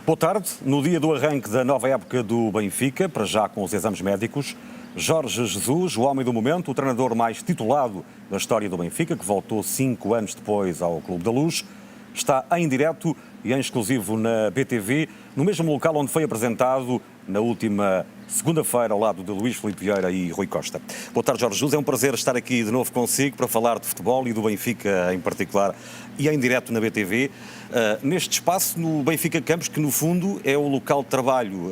Boa tarde. No dia do arranque da nova época do Benfica, para já com os exames médicos, Jorge Jesus, o homem do momento, o treinador mais titulado da história do Benfica, que voltou 5 anos depois ao Clube da Luz, está em direto e em exclusivo na BTV, no mesmo local onde foi apresentado na última segunda-feira ao lado de Luís Filipe Vieira e Rui Costa. Boa tarde, Jorge Jesus. É um prazer estar aqui de novo consigo para falar de futebol e do Benfica em particular e em direto na BTV. Neste espaço, no Benfica Campos, que no fundo é o local de trabalho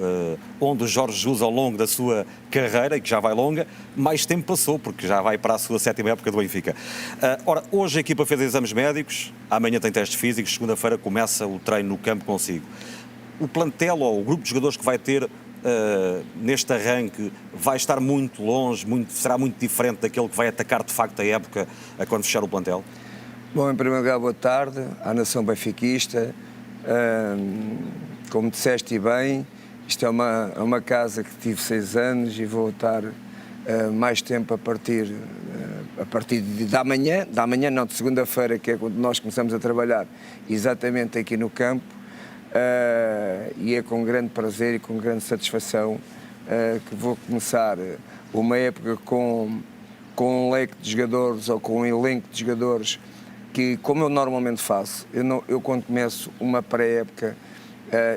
onde Jorge Jesus, ao longo da sua carreira, e que já vai longa, mais tempo passou, porque já vai para a sua 7ª época do Benfica. Ora, hoje a equipa fez exames médicos, amanhã tem testes físicos, segunda-feira começa o treino no campo consigo. O plantel ou o grupo de jogadores que vai ter neste arranque vai estar muito longe, será muito diferente daquele que vai atacar de facto a época quando fechar o plantel? Bom, em primeiro lugar, boa tarde à nação benfiquista. Como disseste bem, isto é uma casa que tive 6 anos e vou estar mais tempo a partir da manhã não, de segunda-feira, que é quando nós começamos a trabalhar exatamente aqui no campo. E é com grande prazer e com grande satisfação que vou começar uma época com um leque de jogadores ou com um elenco de jogadores que, como eu normalmente faço, eu quando começo uma pré-época,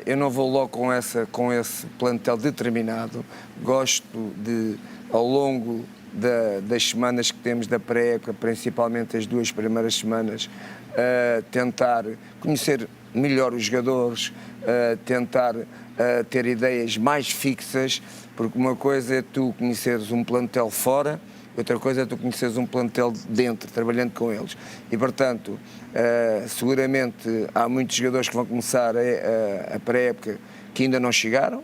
eu não vou logo com esse plantel determinado. Gosto de, ao longo das semanas que temos da pré-época, principalmente as 2 primeiras semanas, tentar conhecer melhor os jogadores, tentar ter ideias mais fixas, porque uma coisa é tu conheceres um plantel fora, outra coisa é tu conheceres um plantel dentro, trabalhando com eles. E, portanto, seguramente há muitos jogadores que vão começar a pré-época que ainda não chegaram,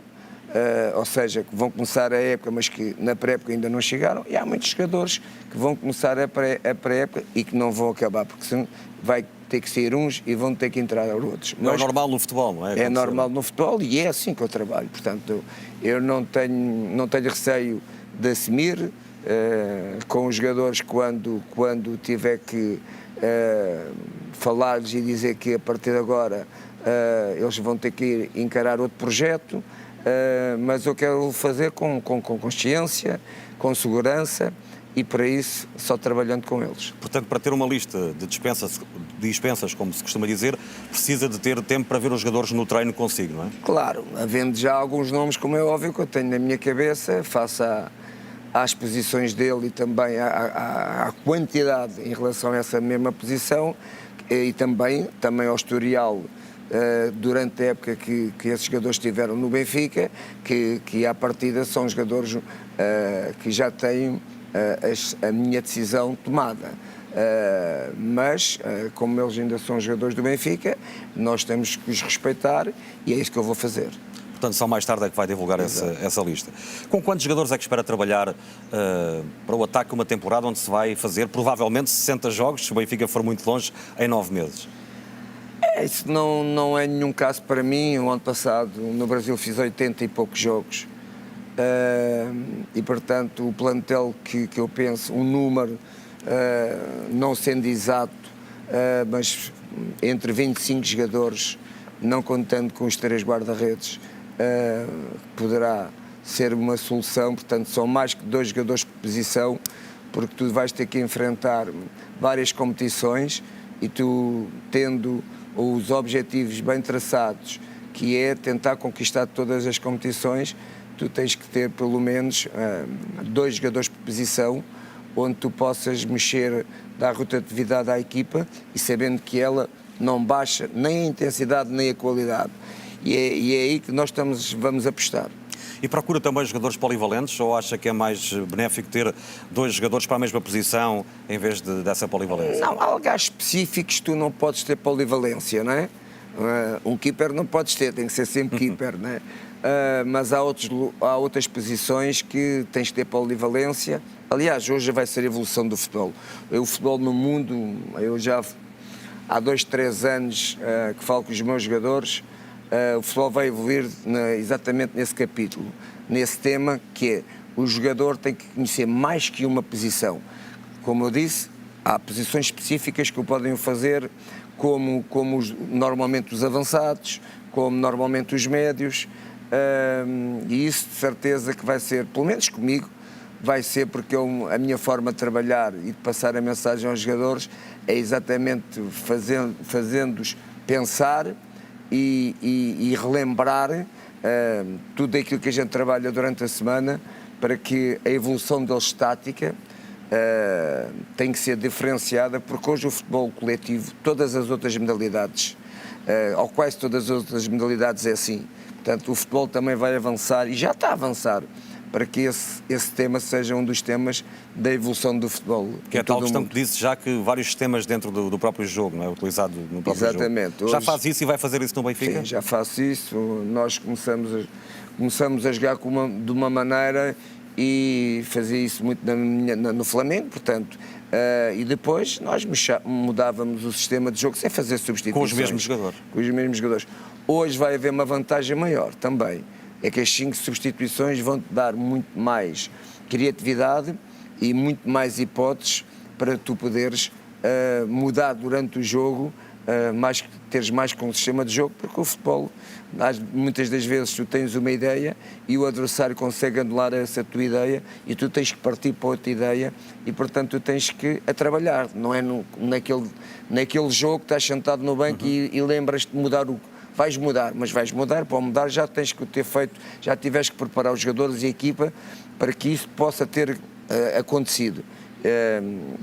ou seja, que vão começar a época, mas que na pré-época ainda não chegaram, e há muitos jogadores que vão começar a pré-época e que não vão acabar, porque senão vai ter que sair uns e vão ter que entrar outros. Mas é normal no futebol, não é? É normal no futebol e é assim que eu trabalho. Portanto, eu não tenho receio de assumir com os jogadores quando tiver que falar-lhes e dizer que a partir de agora eles vão ter que encarar outro projeto, mas eu quero fazer com consciência, com segurança, e para isso só trabalhando com eles. Portanto, para ter uma lista de dispensas, como se costuma dizer, precisa de ter tempo para ver os jogadores no treino consigo, não é? Claro, havendo já alguns nomes, como é óbvio, que eu tenho na minha cabeça, face às posições dele e também à quantidade em relação a essa mesma posição, e também ao historial durante a época que esses jogadores estiveram no Benfica, que à partida são jogadores que já têm a minha decisão tomada. Mas, como eles ainda são jogadores do Benfica, nós temos que os respeitar e é isso que eu vou fazer. Portanto, só mais tarde é que vai divulgar essa lista. Com quantos jogadores é que espera trabalhar para o ataque uma temporada onde se vai fazer provavelmente 60 jogos, se o Benfica for muito longe, em 9 meses? Isso não é nenhum caso para mim. O ano passado no Brasil fiz 80 e poucos jogos. E portanto o plantel que eu penso, um número, não sendo exato, mas entre 25 jogadores, não contando com os 3 guarda-redes, poderá ser uma solução. Portanto, são mais que 2 jogadores por posição, porque tu vais ter que enfrentar várias competições e tu, tendo os objetivos bem traçados, que é tentar conquistar todas as competições, tu tens que ter pelo menos 2 jogadores por posição, onde tu possas mexer, dar rotatividade à equipa e sabendo que ela não baixa nem a intensidade nem a qualidade. E é aí que nós vamos apostar. E procura também jogadores polivalentes, ou acha que é mais benéfico ter 2 jogadores para a mesma posição em vez dessa polivalência? Não, há lugares específicos que tu não podes ter polivalência, não é? Um keeper não podes ter, tem que ser sempre keeper, não é? Mas há outras posições que tens de ter polivalência. Aliás, hoje vai ser a evolução do futebol. O futebol no mundo, eu já há 2, 3 anos que falo com os meus jogadores, o futebol vai evoluir exatamente nesse capítulo, nesse tema, que é o jogador tem que conhecer mais que uma posição. Como eu disse, há posições específicas que o podem fazer, como normalmente os avançados, como normalmente os médios, e isso de certeza que vai ser, pelo menos comigo, vai ser porque a minha forma de trabalhar e de passar a mensagem aos jogadores é exatamente fazendo-os pensar e relembrar tudo aquilo que a gente trabalha durante a semana, para que a evolução deles estática tem que ser diferenciada, porque hoje o futebol coletivo, todas as outras modalidades, ou quase todas as outras modalidades é assim. Portanto, o futebol também vai avançar, e já está a avançar, para que esse tema seja um dos temas da evolução do futebol. Que é a tal questão que disse já, que vários sistemas dentro do próprio jogo, não é? Utilizado no próprio Exatamente. jogo. Já faz isso e vai fazer isso no Benfica? Sim, já faço isso. Nós começamos a jogar de uma maneira, e fazia isso muito no Flamengo, portanto, e depois nós mudávamos o sistema de jogo sem fazer substituições. Com os mesmos jogadores? Com os mesmos jogadores. Hoje vai haver uma vantagem maior também, é que as 5 substituições vão-te dar muito mais criatividade e muito mais hipóteses para tu poderes mudar durante o jogo, teres mais com o sistema de jogo, porque o futebol, muitas das vezes tu tens uma ideia e o adversário consegue anular essa tua ideia e tu tens que partir para outra ideia, e portanto tu tens que trabalhar, não é naquele jogo que estás sentado no banco e lembras-te de mudar vais mudar, mas vais mudar, para mudar já tens que ter feito, já tiveste que preparar os jogadores e a equipa para que isso possa ter acontecido.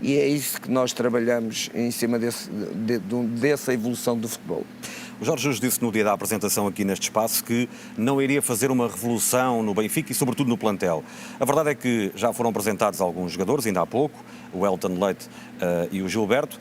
E é isso que nós trabalhamos em cima dessa evolução do futebol. O Jorge Jesus disse no dia da apresentação aqui neste espaço que não iria fazer uma revolução no Benfica e sobretudo no plantel. A verdade é que já foram apresentados alguns jogadores, ainda há pouco, o Elton Leite e o Gilberto.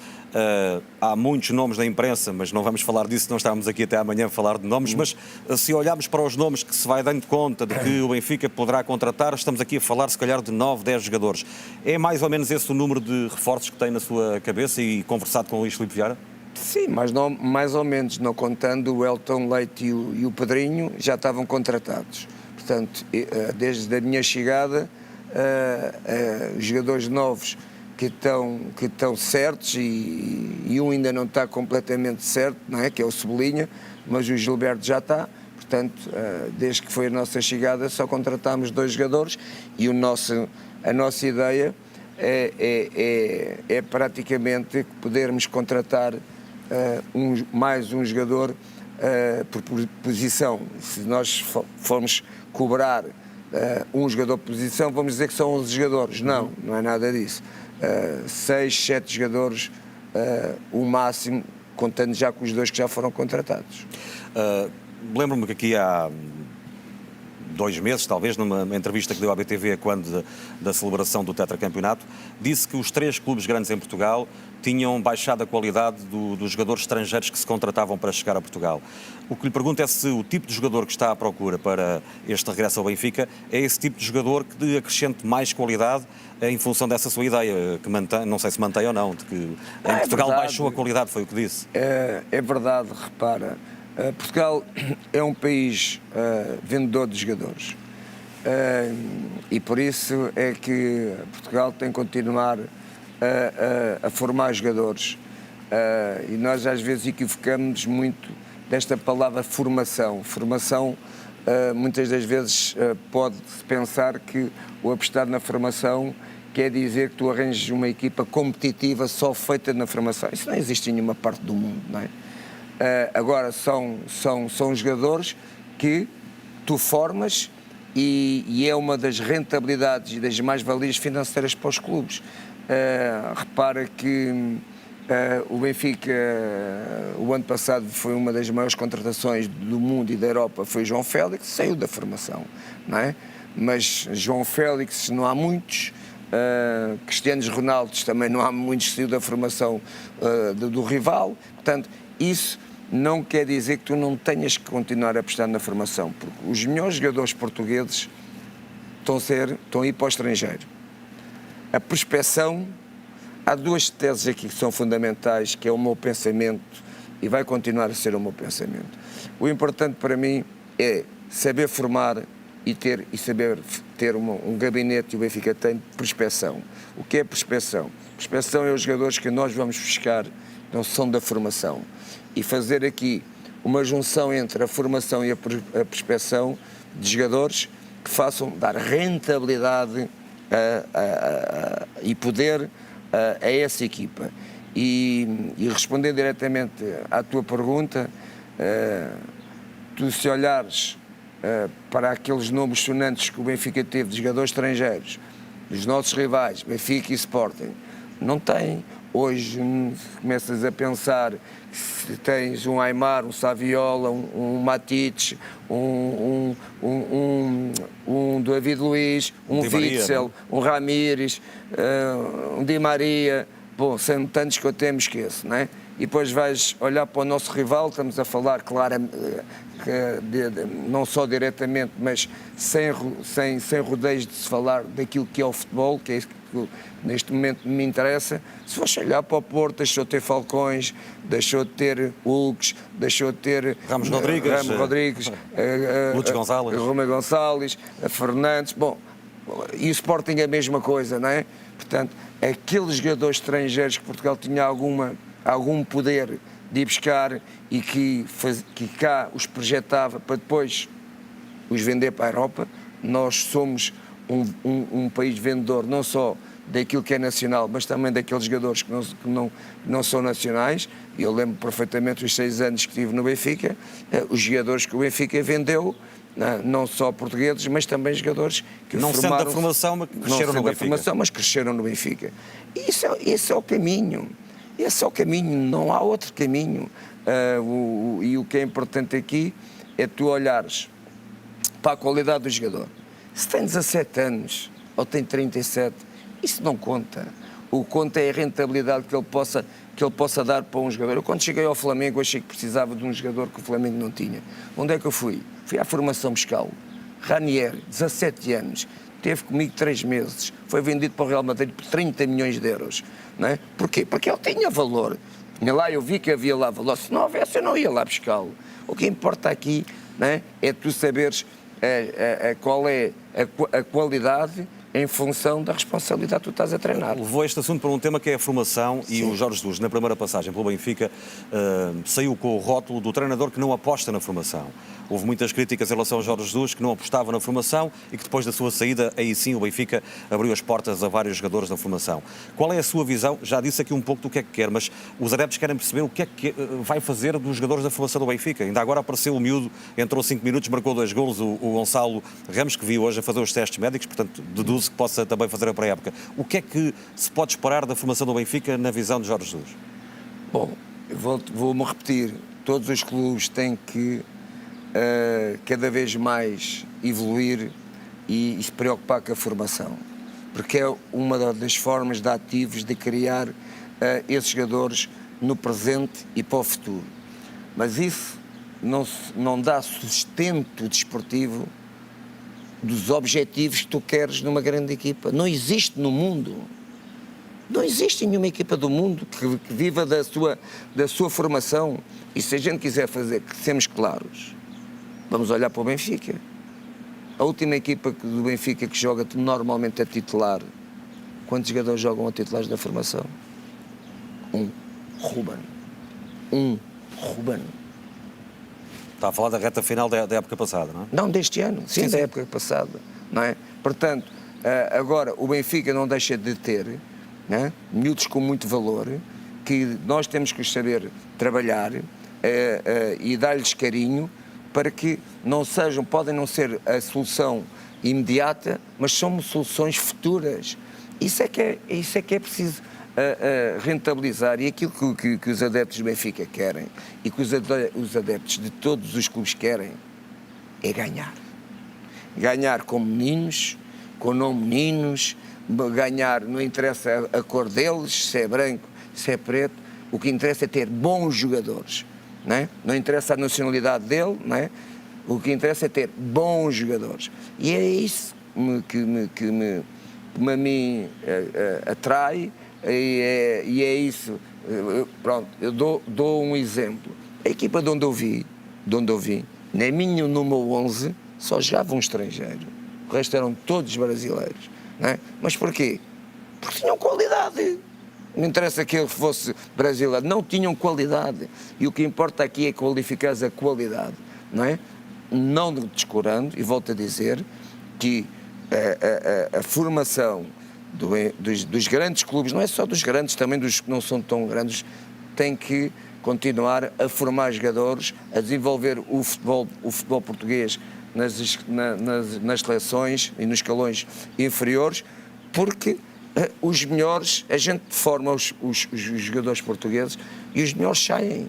Há muitos nomes na imprensa, mas não vamos falar disso, não estamos aqui até amanhã a falar de nomes, mas se olharmos para os nomes que se vai dando conta de que o Benfica poderá contratar, estamos aqui a falar se calhar de 9, 10 jogadores. É mais ou menos esse o número de reforços que tem na sua cabeça e conversado com o Luís Filipe Vieira? Sim, mas não, mais ou menos, não contando o Elton Leite e o Pedrinho, já estavam contratados. Portanto, desde a minha chegada, os jogadores novos que estão certos, e um ainda não está completamente certo, não é? Que é o Cebolinha, mas o Gilberto já está. Portanto, desde que foi a nossa chegada, só contratámos 2 jogadores, e a nossa ideia é praticamente podermos contratar mais um jogador por posição. Se nós formos cobrar um jogador por posição, vamos dizer que são 11 jogadores. Não é nada disso. 6, 7 jogadores, o máximo, contando já com os 2 que já foram contratados. Lembro-me que aqui há 2 meses, talvez, numa entrevista que deu à BTV quando da celebração do tetracampeonato, disse que os 3 clubes grandes em Portugal tinham baixado a qualidade dos jogadores estrangeiros que se contratavam para chegar a Portugal. O que lhe pergunto é se o tipo de jogador que está à procura para este regresso ao Benfica é esse tipo de jogador que acrescente mais qualidade em função dessa sua ideia, que mantém, não sei se mantém ou não, de que em Portugal baixou a qualidade, foi o que disse. É verdade, repara. Portugal é um país vendedor de jogadores, e por isso é que Portugal tem que continuar a formar jogadores, e nós às vezes equivocamos muito desta palavra formação. Formação, muitas das vezes pode-se pensar que o apostar na formação quer dizer que tu arranjes uma equipa competitiva só feita na formação. Isso não existe em nenhuma parte do mundo, não é? Agora são jogadores que tu formas, e é uma das rentabilidades e das mais-valias financeiras para os clubes. Repara que o Benfica, o ano passado, foi uma das maiores contratações do mundo e da Europa, foi o João Félix, saiu da formação, não é? Mas João Félix não há muitos, Cristianos Ronaldos também não há muitos, saiu da formação do rival. Portanto, isso não quer dizer que tu não tenhas que continuar a apostar na formação, porque os melhores jogadores portugueses estão a ir para o estrangeiro. A prospecção, há 2 teses aqui que são fundamentais, que é o meu pensamento e vai continuar a ser o meu pensamento. O importante para mim é saber formar e saber ter um gabinete, e o Benfica tem de prospecção. O que é prospecção? Prospecção é os jogadores que nós vamos buscar, não são da formação, e fazer aqui uma junção entre a formação e a prospecção de jogadores que façam dar rentabilidade e poder a essa equipa. E respondendo diretamente à tua pergunta, tu se olhares para aqueles nomes sonantes que o Benfica teve de jogadores estrangeiros, dos nossos rivais, Benfica e Sporting, não tem. Hoje começas a pensar se tens um Aimar, um Saviola, um Matic, um David Luiz, um Witzel, um Ramires, um Di Maria. Bom, são tantos que eu até me esqueço, não é? E depois vais olhar para o nosso rival, estamos a falar, claro, não só diretamente, mas sem rodeios de se falar daquilo que é o futebol, que é isso que neste momento me interessa. Se fores olhar para o Porto, deixou de ter Falcões, deixou de ter Hulks, deixou de ter Ramos Rodrigues, Lúcio Gonçalves, Romeu Gonçalves, Fernandes, bom, e o Sporting é a mesma coisa, não é? Portanto, aqueles jogadores estrangeiros que Portugal tinha algum poder de ir buscar e que cá os projetava para depois os vender para a Europa. Nós somos um país vendedor não só daquilo que é nacional, mas também daqueles jogadores que não são nacionais. Eu lembro perfeitamente os 6 anos que tive no Benfica, os jogadores que o Benfica vendeu, não só portugueses, mas também jogadores que não sendo da formação, mas cresceram no Benfica. Mas cresceram no Benfica. Esse é o caminho. Esse é o caminho, não há outro caminho. E o que é importante aqui é tu olhares para a qualidade do jogador. Se tem 17 anos ou tem 37, isso não conta. O que conta é a rentabilidade que ele possa dar para um jogador. Eu, quando cheguei ao Flamengo, achei que precisava de um jogador que o Flamengo não tinha. Onde é que eu fui? Fui à formação fiscal. Ranieri, 17 anos, teve comigo 3 meses, foi vendido para o Real Madrid por 30 milhões de euros. Não é? Porquê? Porque ele tinha valor. Eu vi que havia lá valor. Se não houvesse, eu não ia lá buscá-lo. O que importa aqui, não é tu saberes qual é a qualidade em função da responsabilidade que tu estás a treinar. Levou este assunto para um tema que é a formação. Sim. E o Jorge Jesus, na primeira passagem pelo Benfica, saiu com o rótulo do treinador que não aposta na formação. Houve muitas críticas em relação ao Jorge Jesus, que não apostava na formação e que depois da sua saída, aí sim o Benfica abriu as portas a vários jogadores da formação. Qual é a sua visão? Já disse aqui um pouco do que é que quer, mas os adeptos querem perceber o que é que vai fazer dos jogadores da formação do Benfica. Ainda agora apareceu o miúdo, entrou 5 minutos, marcou 2 golos, o Gonçalo Ramos, que viu hoje a fazer os testes médicos, portanto deduzo que possa também fazer a pré-época. O que é que se pode esperar da formação do Benfica na visão de Jorge Jesus? Bom, vou-me repetir, todos os clubes têm que cada vez mais evoluir e se preocupar com a formação, porque é uma das formas de ativos de criar esses jogadores no presente e para o futuro. Mas isso não dá sustento desportivo dos objetivos que tu queres numa grande equipa. Não existe no mundo. Não existe nenhuma equipa do mundo que viva da sua formação. E se a gente quiser fazer, que sejamos claros, vamos olhar para o Benfica. A última equipa do Benfica que joga normalmente a titular, quantos jogadores jogam a titulares da formação? Ruben. Está a falar da reta final da época passada, não é? Não, deste ano, sim, da época passada. Não é? Portanto, agora o Benfica não deixa de ter, não é, miúdos com muito valor, que nós temos que saber trabalhar e dar-lhes carinho, para que podem não ser a solução imediata, mas são soluções futuras. Isso é que é preciso rentabilizar, e aquilo que os adeptos do Benfica querem e que os adeptos de todos os clubes querem é ganhar. Ganhar com meninos, com não meninos, ganhar, não interessa a cor deles, se é branco, se é preto, o que interessa é ter bons jogadores. Não interessa a nacionalidade dele, não é? O que interessa é ter bons jogadores. E é isso que a mim atrai, e é isso. Pronto, eu dou um exemplo. A equipa de onde eu vi, na minha número 11, só jogava um estrangeiro. O resto eram todos brasileiros. Não é? Mas porquê? Porque tinham qualidade. Não interessa que ele fosse brasileiro, não tinham qualidade. E o que importa aqui é qualificar a qualidade, não é? Não descurando, e volto a dizer, que a formação dos grandes clubes, não é só dos grandes, também dos que não são tão grandes, tem que continuar a formar jogadores, a desenvolver o futebol português nas seleções e nos escalões inferiores, porque os melhores, a gente forma os jogadores portugueses e os melhores saem.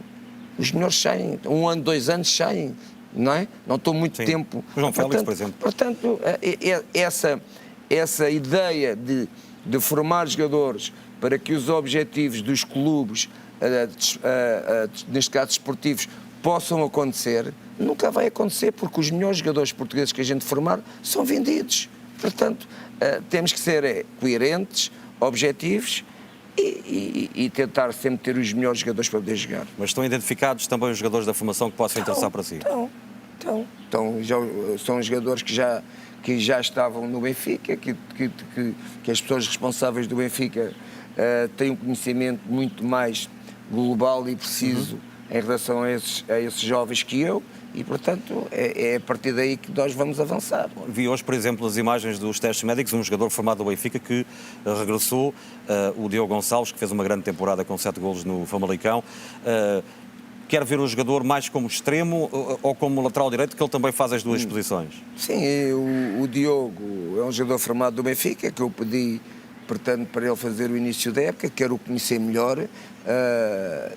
Os melhores saem. 1 ano, 2 anos saem. Não é? Não estou muito tempo. O João Félix, por exemplo. Portanto, essa ideia de formar jogadores para que os objetivos dos clubes, neste caso desportivos, possam acontecer, nunca vai acontecer, porque os melhores jogadores portugueses que a gente formar são vendidos. Portanto, temos que ser coerentes, objetivos e tentar sempre ter os melhores jogadores para poder jogar. Mas estão identificados também os jogadores da formação que possam interessar para si? Então já são jogadores que já estavam no Benfica, que as pessoas responsáveis do Benfica têm um conhecimento muito mais global e preciso em relação a esses jovens que eu, e portanto é a partir daí que nós vamos avançar. Vi hoje, por exemplo, as imagens dos testes médicos, um jogador formado do Benfica que regressou, o Diogo Gonçalves, que fez uma grande temporada com 7 golos no Famalicão. Quer ver o jogador mais como extremo ou como lateral direito, que ele também faz as duas posições? Sim, o Diogo é um jogador formado do Benfica, que eu pedi, portanto, para ele fazer o início da época, quero o conhecer melhor,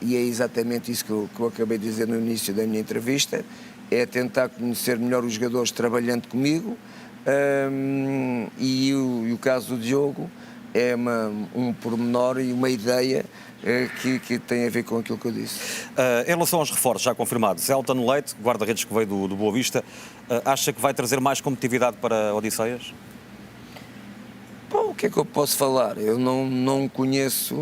e é exatamente isso que eu acabei de dizer no início da minha entrevista, é tentar conhecer melhor os jogadores trabalhando comigo, e o caso do Diogo é um pormenor e uma ideia que tem a ver com aquilo que eu disse. Em relação aos reforços já confirmados, Elton Leite, guarda-redes que veio do Boa Vista, acha que vai trazer mais competitividade para Odisseias? Bom, o que é que eu posso falar? Eu não conheço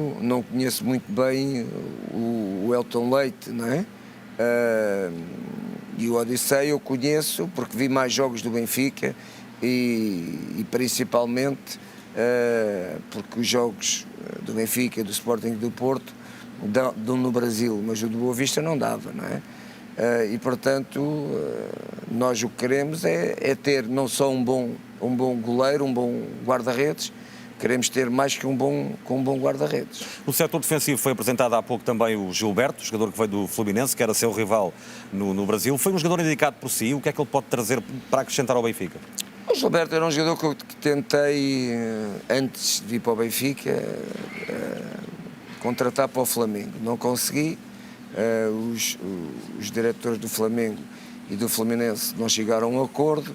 muito bem o Elton Leite, não é? E o Odisseia eu conheço porque vi mais jogos do Benfica e principalmente porque os jogos do Benfica, do Sporting e do Porto dão no Brasil, mas o do Boa Vista não dava, não é? E portanto nós o que queremos é ter não só um bom goleiro, um bom guarda-redes, queremos ter mais que um bom guarda-redes. No setor defensivo foi apresentado há pouco também o Gilberto, jogador que veio do Fluminense, que era seu rival no Brasil. Foi um jogador indicado por si, o que é que ele pode trazer para acrescentar ao Benfica? O Gilberto era um jogador que tentei, antes de ir para o Benfica, contratar para o Flamengo. Não consegui. Os diretores do Flamengo e do Fluminense não chegaram a um acordo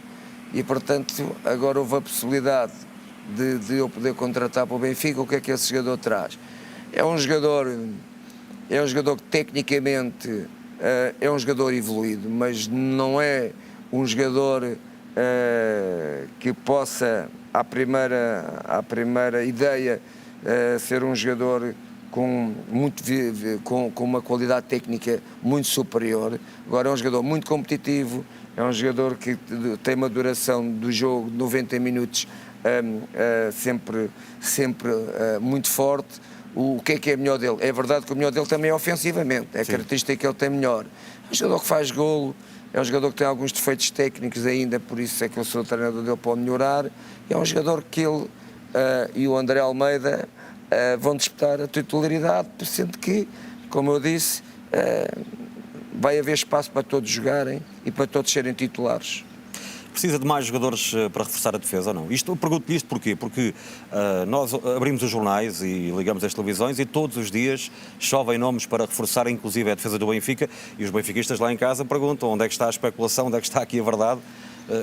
e, portanto, agora houve a possibilidade de eu poder contratar para o Benfica. O que é que esse jogador traz? É um jogador que tecnicamente é um jogador evoluído, mas não é um jogador que possa, à primeira ideia, ser um jogador com uma qualidade técnica muito superior. Agora é um jogador muito competitivo, é um jogador que tem uma duração do jogo de 90 minutos sempre muito forte. O que é melhor dele? É verdade que o melhor dele também é ofensivamente, é a característica que ele tem melhor. É um jogador que faz golo, é um jogador que tem alguns defeitos técnicos ainda, por isso é que eu sou o treinador dele, pode melhorar. É um jogador que ele e o André Almeida vão disputar a titularidade, sendo que, como eu disse, vai haver espaço para todos jogarem e para todos serem titulares. Precisa de mais jogadores para reforçar a defesa ou não? Eu pergunto-lhe isto porquê? Porque nós abrimos os jornais e ligamos as televisões e todos os dias chovem nomes para reforçar, inclusive a defesa do Benfica, e os benfiquistas lá em casa perguntam onde é que está a especulação, onde é que está aqui a verdade.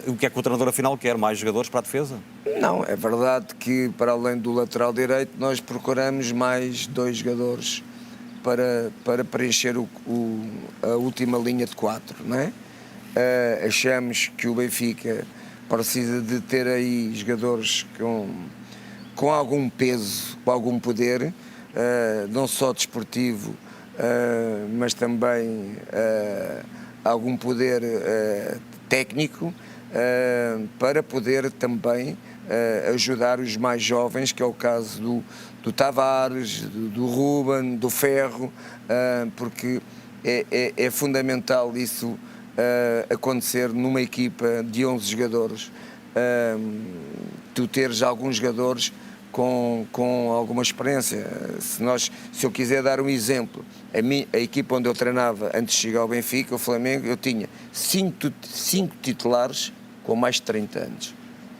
O que é que o treinador afinal quer? Mais jogadores para a defesa? Não, é verdade que para além do lateral direito nós procuramos mais 2 jogadores para preencher a última linha de 4, não é? Achamos que o Benfica precisa de ter aí jogadores com algum peso, com algum poder, não só desportivo, mas também algum poder técnico para poder também ajudar os mais jovens, que é o caso do Tavares, do Ruben, do Ferro, porque é fundamental isso acontecer numa equipa de 11 jogadores. Tu teres alguns jogadores com alguma experiência. Se eu quiser dar um exemplo, a equipa onde eu treinava antes de chegar ao Benfica, o Flamengo, eu tinha 5 titulares com mais de 30 anos.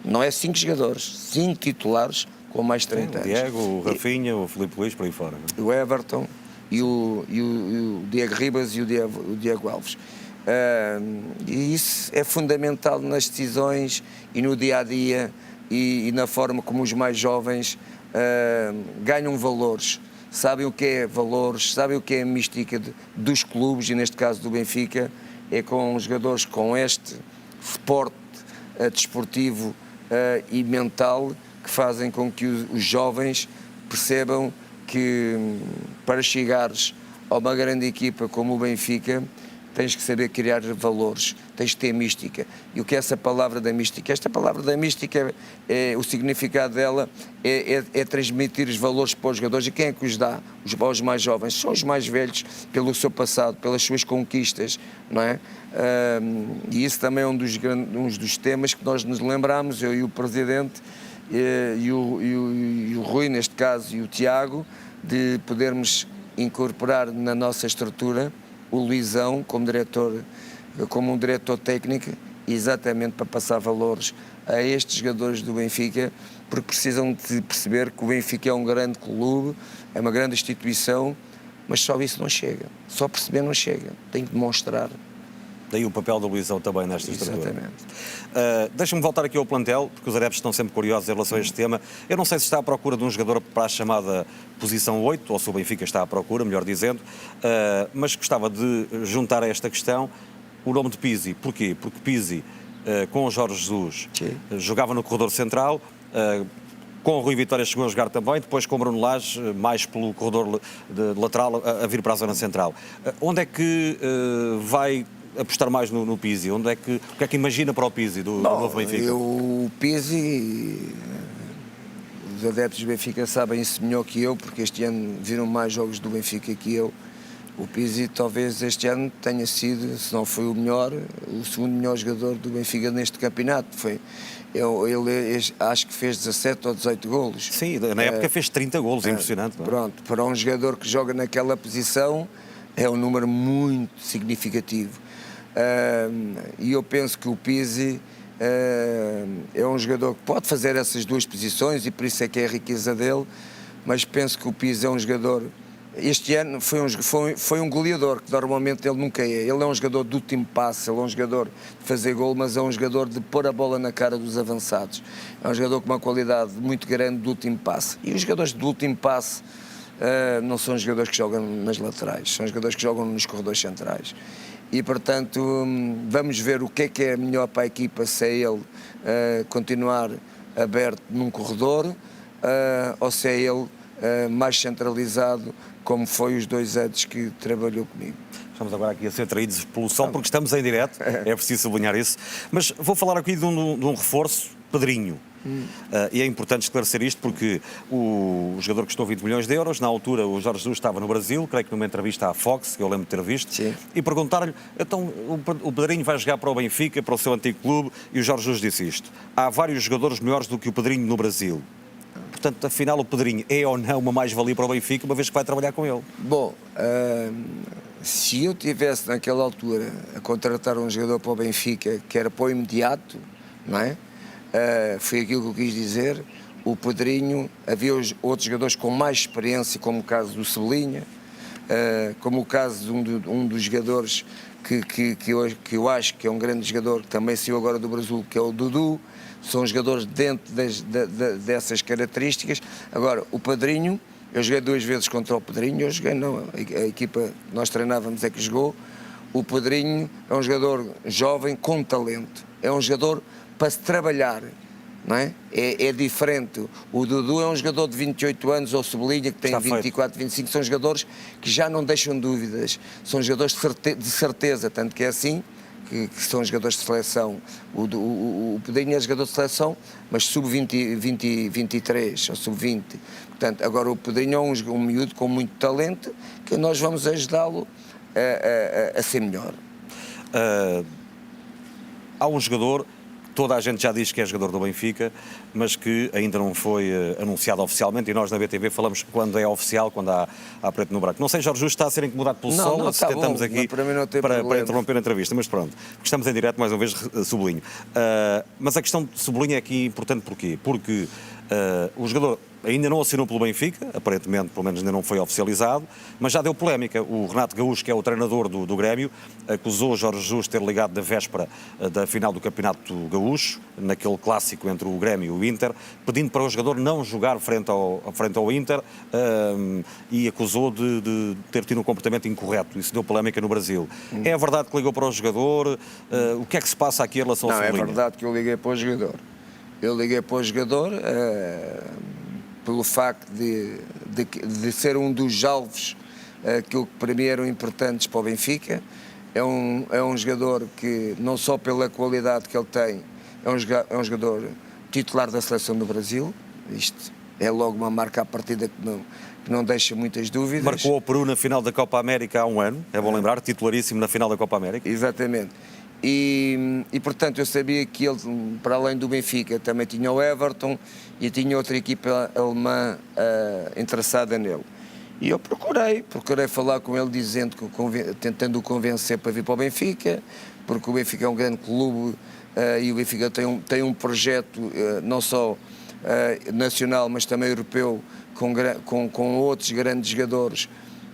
Não é 5 jogadores, 5 titulares com mais de 30 anos. O Diego, o Rafinha, o Filipe Luís, por aí fora. Não é? O Everton e o Diego Ribas e o Diego Alves. E isso é fundamental nas decisões e no dia-a-dia e na forma como os mais jovens ganham valores, sabem o que é valores, sabem o que é a mística dos clubes, e neste caso do Benfica, é com jogadores com este suporte desportivo e mental que fazem com que os jovens percebam que para chegares a uma grande equipa como o Benfica tens que saber criar valores, tens que ter mística. E o que é essa palavra da mística? Esta palavra da mística, o significado dela é transmitir os valores para os jogadores. E quem é que os dá? Os mais jovens. São os mais velhos, pelo seu passado, pelas suas conquistas, não é? E isso também é um dos temas que nós nos lembramos, eu e o Presidente, e o Rui, neste caso, e o Tiago, de podermos incorporar na nossa estrutura o Luizão como um diretor técnico, exatamente para passar valores a estes jogadores do Benfica, porque precisam de perceber que o Benfica é um grande clube, é uma grande instituição, mas só isso não chega, só perceber não chega, tem que demonstrar. Daí o papel do Luizão também nesta estrutura. Exatamente. Deixa-me voltar aqui ao plantel, porque os adeptos estão sempre curiosos em relação a este tema. Eu não sei se está à procura de um jogador para a chamada posição 8, ou se o Benfica está à procura, melhor dizendo, mas gostava de juntar a esta questão o nome de Pizzi. Porquê? Porque Pizzi, com o Jorge Jesus, jogava no corredor central, com o Rui Vitória chegou a jogar também, depois com o Bruno Lage, mais pelo corredor lateral, a vir para a zona central. Onde é que vai apostar mais no Pizzi? O que é que imagina para o Pizzi do novo Benfica? O Pizzi, os adeptos do Benfica sabem isso melhor que eu, porque este ano viram mais jogos do Benfica que eu. O Pizzi talvez este ano tenha sido, se não foi o melhor, o segundo melhor jogador do Benfica neste campeonato. Ele acho que fez 17 ou 18 golos. Sim, na época fez 30 golos, impressionante. Não é? Pronto, para um jogador que joga naquela posição é um número muito significativo. E eu penso que o Pizzi é um jogador que pode fazer essas duas posições, e por isso é que é a riqueza dele, mas penso que o Pizzi é um jogador. Este ano foi um goleador, que normalmente ele nunca é. Ele é um jogador do último passe, ele é um jogador de fazer gol, mas é um jogador de pôr a bola na cara dos avançados. É um jogador com uma qualidade muito grande do último passe. E os jogadores do último passe não são jogadores que jogam nas laterais, são jogadores que jogam nos corredores centrais. E, portanto, vamos ver o que é melhor para a equipa, se é ele continuar aberto num corredor ou se é ele mais centralizado, como foi os 2 anos que trabalhou comigo. Estamos agora aqui a ser traídos pelo sol, porque estamos em direto, é preciso sublinhar isso. Mas vou falar aqui de um reforço, Pedrinho. E é importante esclarecer isto porque o jogador custou 20 milhões de euros. Na altura o Jorge Jesus estava no Brasil, creio que numa entrevista à Fox, que eu lembro de ter visto. Sim. E perguntar-lhe, então o Pedrinho vai jogar para o Benfica, para o seu antigo clube, e o Jorge Jesus disse isto: há vários jogadores melhores do que o Pedrinho no Brasil. Portanto, afinal, o Pedrinho é ou não uma mais-valia para o Benfica, uma vez que vai trabalhar com ele? Bom, se eu tivesse naquela altura a contratar um jogador para o Benfica que era para o imediato, não é? Foi aquilo que eu quis dizer. O Pedrinho, havia outros jogadores com mais experiência, como o caso do Cebolinha, como o caso de um dos jogadores que eu acho que é um grande jogador, que também saiu agora do Brasil, que é o Dudu. São jogadores dentro dessas características. Agora, o Pedrinho, eu joguei 2 vezes contra o Pedrinho, a equipa que nós treinávamos é que jogou. O Pedrinho é um jogador jovem com talento, é um jogador para se trabalhar não é? É diferente. O Dudu é um jogador de 28 anos, ou Sublinha, que tem 24, 25, são jogadores que já não deixam dúvidas, são jogadores de certeza, tanto que é assim, que são jogadores de seleção. O Pedrinho é jogador de seleção, mas sub-23 ou sub-20. Portanto, agora o Pedrinho é um miúdo com muito talento, que nós vamos ajudá-lo a ser melhor. Há um jogador, toda a gente já diz que é jogador do Benfica, mas que ainda não foi anunciado oficialmente, e nós na BTV falamos quando é oficial, quando há preto no branco. Não sei, Jorge Justo está a ser incomodado pelo sol, não, se tentamos aqui para interromper a entrevista, mas pronto, estamos em direto, mais uma vez sublinho. Mas a questão de sublinho é aqui importante porquê? Porque o jogador ainda não assinou pelo Benfica, aparentemente, pelo menos ainda não foi oficializado, mas já deu polémica. O Renato Gaúcho, que é o treinador do Grêmio, acusou Jorge Jesus de ter ligado na véspera da final do Campeonato Gaúcho, naquele clássico entre o Grêmio e o Inter, pedindo para o jogador não jogar frente ao Inter, e acusou de ter tido um comportamento incorreto. Isso deu polémica no Brasil. É verdade que ligou para o jogador? O que é que se passa aqui em relação ao Sublinha? Não, é verdade que eu liguei para o jogador. Eu liguei para o jogador pelo facto de ser um dos alvos que para mim eram importantes para o Benfica. É um jogador que, não só pela qualidade que ele tem, é um jogador titular da seleção do Brasil. Isto é logo uma marca à partida que não deixa muitas dúvidas. Marcou o Peru na final da Copa América há um ano, é bom lembrar, titularíssimo na final da Copa América. Exatamente. E portanto eu sabia que ele, para além do Benfica, também tinha o Everton e tinha outra equipa alemã interessada nele. E eu procurei falar com ele, tentando o convencer para vir para o Benfica, porque o Benfica é um grande clube e o Benfica tem um projeto não só nacional, mas também europeu, com outros grandes jogadores,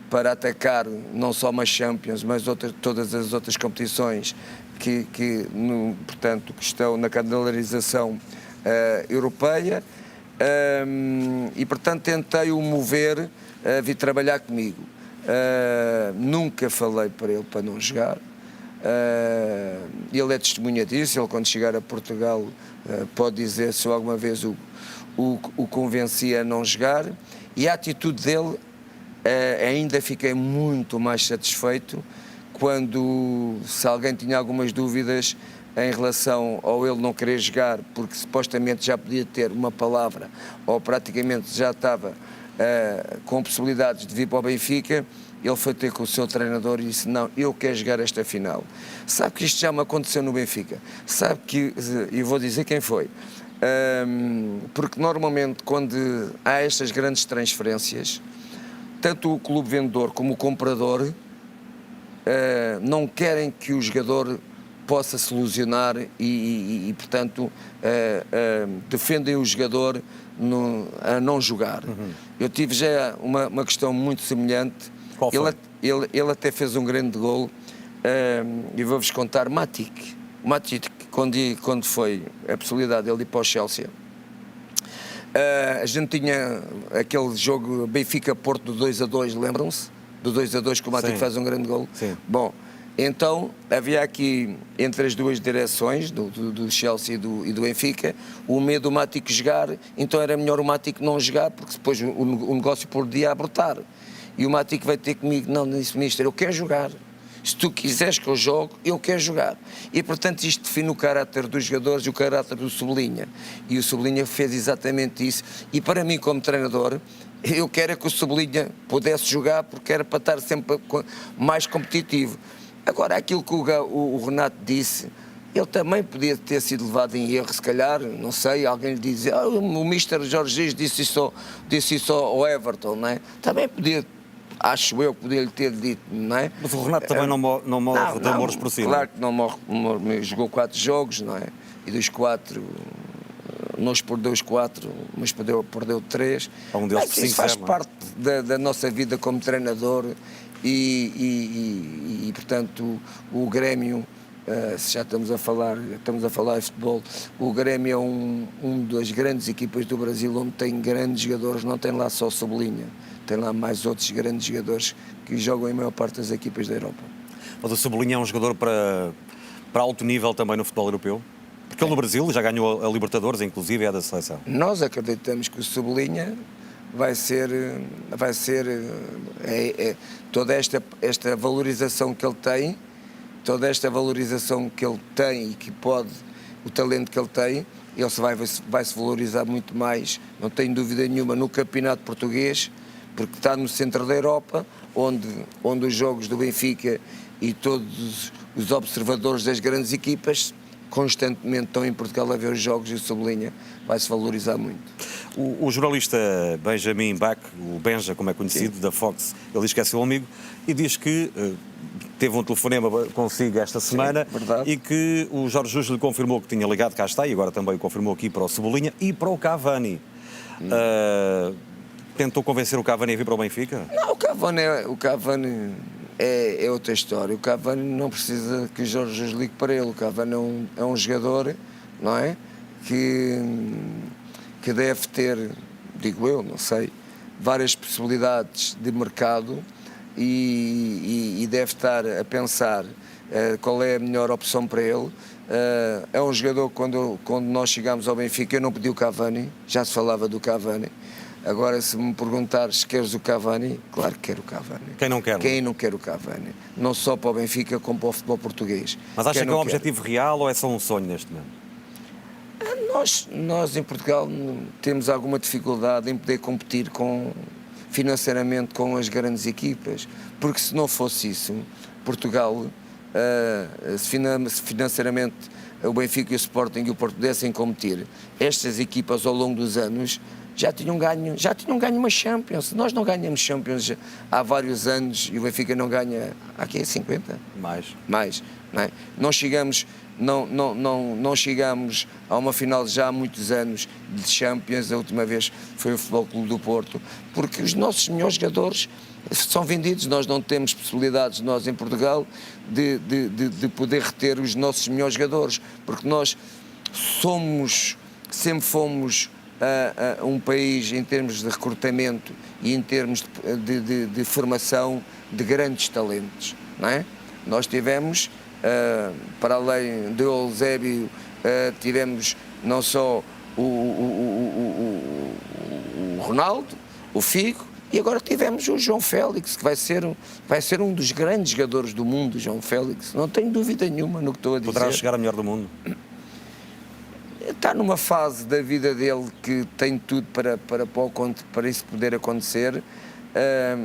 para atacar não só uma Champions, mas todas as outras competições portanto, que estão na calendarização europeia, e portanto tentei-o mover a vir trabalhar comigo. Nunca falei para ele para não jogar. Ele é testemunha disso. Ele, quando chegar a Portugal, pode dizer se eu alguma vez o convenci a não jogar, e a atitude dele, ainda fiquei muito mais satisfeito quando, se alguém tinha algumas dúvidas em relação ao ele não querer jogar, porque supostamente já podia ter uma palavra, ou praticamente já estava com possibilidades de vir para o Benfica, ele foi ter com o seu treinador e disse: não, eu quero jogar esta final. Sabe que isto já me aconteceu no Benfica? Sabe que, e vou dizer quem foi, porque normalmente quando há estas grandes transferências, tanto o clube vendedor como o comprador não querem que o jogador possa se ilusionar e portanto, defendem o jogador a não jogar. Eu tive já uma questão muito semelhante. Qual foi? Ele até fez um grande gol, e vou-vos contar. Matic, quando foi a possibilidade de ele ir para o Chelsea, a gente tinha aquele jogo Benfica-Porto do 2-2, lembram-se? Do 2-2, que o Matic faz um grande gol. Sim. Bom, então havia aqui, entre as duas direções, do Chelsea e do Benfica, o medo do Matic jogar. Então era melhor o Matic não jogar, porque depois o negócio podia abortar. E o Matic vai ter comigo: não, disse, mister, eu quero jogar. Se tu quiseres que eu jogue, eu quero jogar. E, portanto, isto define o caráter dos jogadores e o caráter do Sublinha. E o Sublinha fez exatamente isso. E para mim, como treinador, eu quero que o Sublinha pudesse jogar, porque era para estar sempre mais competitivo. Agora, aquilo que o Renato disse, ele também podia ter sido levado em erro, se calhar, não sei, alguém lhe diz: o mister Jorge Jesus disse isso ao Everton, não é? Também podia, acho eu, que podia-lhe ter dito, não é? Mas o Renato também não morre de amores por si. Claro que não morre, jogou 4 jogos, não é? E dos 4, nós perdeu os 4, mas perdeu 3. Um deles por 5-0, isso faz parte da nossa vida como treinador e portanto, o Grêmio, se já estamos a falar de futebol, o Grêmio é um das grandes equipas do Brasil, onde tem grandes jogadores, não tem lá só Sublinha, tem lá mais outros grandes jogadores que jogam em maior parte das equipas da Europa. Mas o Sublinha é um jogador para alto nível também no futebol europeu? Porque ele no Brasil já ganhou a Libertadores, inclusive é da seleção. Nós acreditamos que o Cebolinha vai ser toda esta valorização que ele tem, toda esta valorização que ele tem e que pode, o talento que ele tem, ele vai se valorizar muito mais, não tenho dúvida nenhuma, no campeonato português, porque está no centro da Europa, onde os jogos do Benfica e todos os observadores das grandes equipas constantemente estão em Portugal a ver os jogos e o Cebolinha vai-se valorizar muito. O jornalista Benjamin Bach, o Benja, como é conhecido, da Fox, ele diz que é seu amigo e diz que teve um telefonema consigo esta semana. Verdade. E que o Jorge Jesus lhe confirmou que tinha ligado, cá está, e agora também o confirmou aqui para o Cebolinha e para o Cavani. Tentou convencer o Cavani a vir para o Benfica? Não, o Cavani é outra história. O Cavani não precisa que o Jorge Jesus ligue para ele. O Cavani é um jogador, não é? Que deve ter, digo eu, não sei, várias possibilidades de mercado e deve estar a pensar qual é a melhor opção para ele. É um jogador, quando nós chegámos ao Benfica, eu não pedi o Cavani, já se falava do Cavani. Agora, se me perguntares se queres o Cavani, claro que quero o Cavani. Quem não quer? Quem não quer o Cavani? Não só para o Benfica, como para o futebol português. Mas acha que é um objetivo real ou é só um sonho neste momento? Nós em Portugal temos alguma dificuldade em poder competir financeiramente com as grandes equipas, porque se não fosse isso, Portugal, se financeiramente o Benfica e o Sporting e o Porto pudessem competir, estas equipas ao longo dos anos já tinham ganho uma Champions. Nós não ganhamos Champions há vários anos e o Benfica não ganha há aqui 50? Mais, não é? Não chegamos a uma final já há muitos anos de Champions. A última vez foi o Futebol Clube do Porto, porque os nossos melhores jogadores são vendidos. Nós não temos possibilidades, nós em Portugal, de poder reter os nossos melhores jogadores, porque nós sempre fomos um país, em termos de recrutamento e em termos de formação de grandes talentos, não é? Nós tivemos, para além do Eusébio, tivemos não só o Ronaldo, o Figo, e agora tivemos o João Félix, que vai ser um dos grandes jogadores do mundo, João Félix. Não tenho dúvida nenhuma no que estou a dizer. Poderá chegar a melhor do mundo? Está numa fase da vida dele que tem tudo para isso poder acontecer.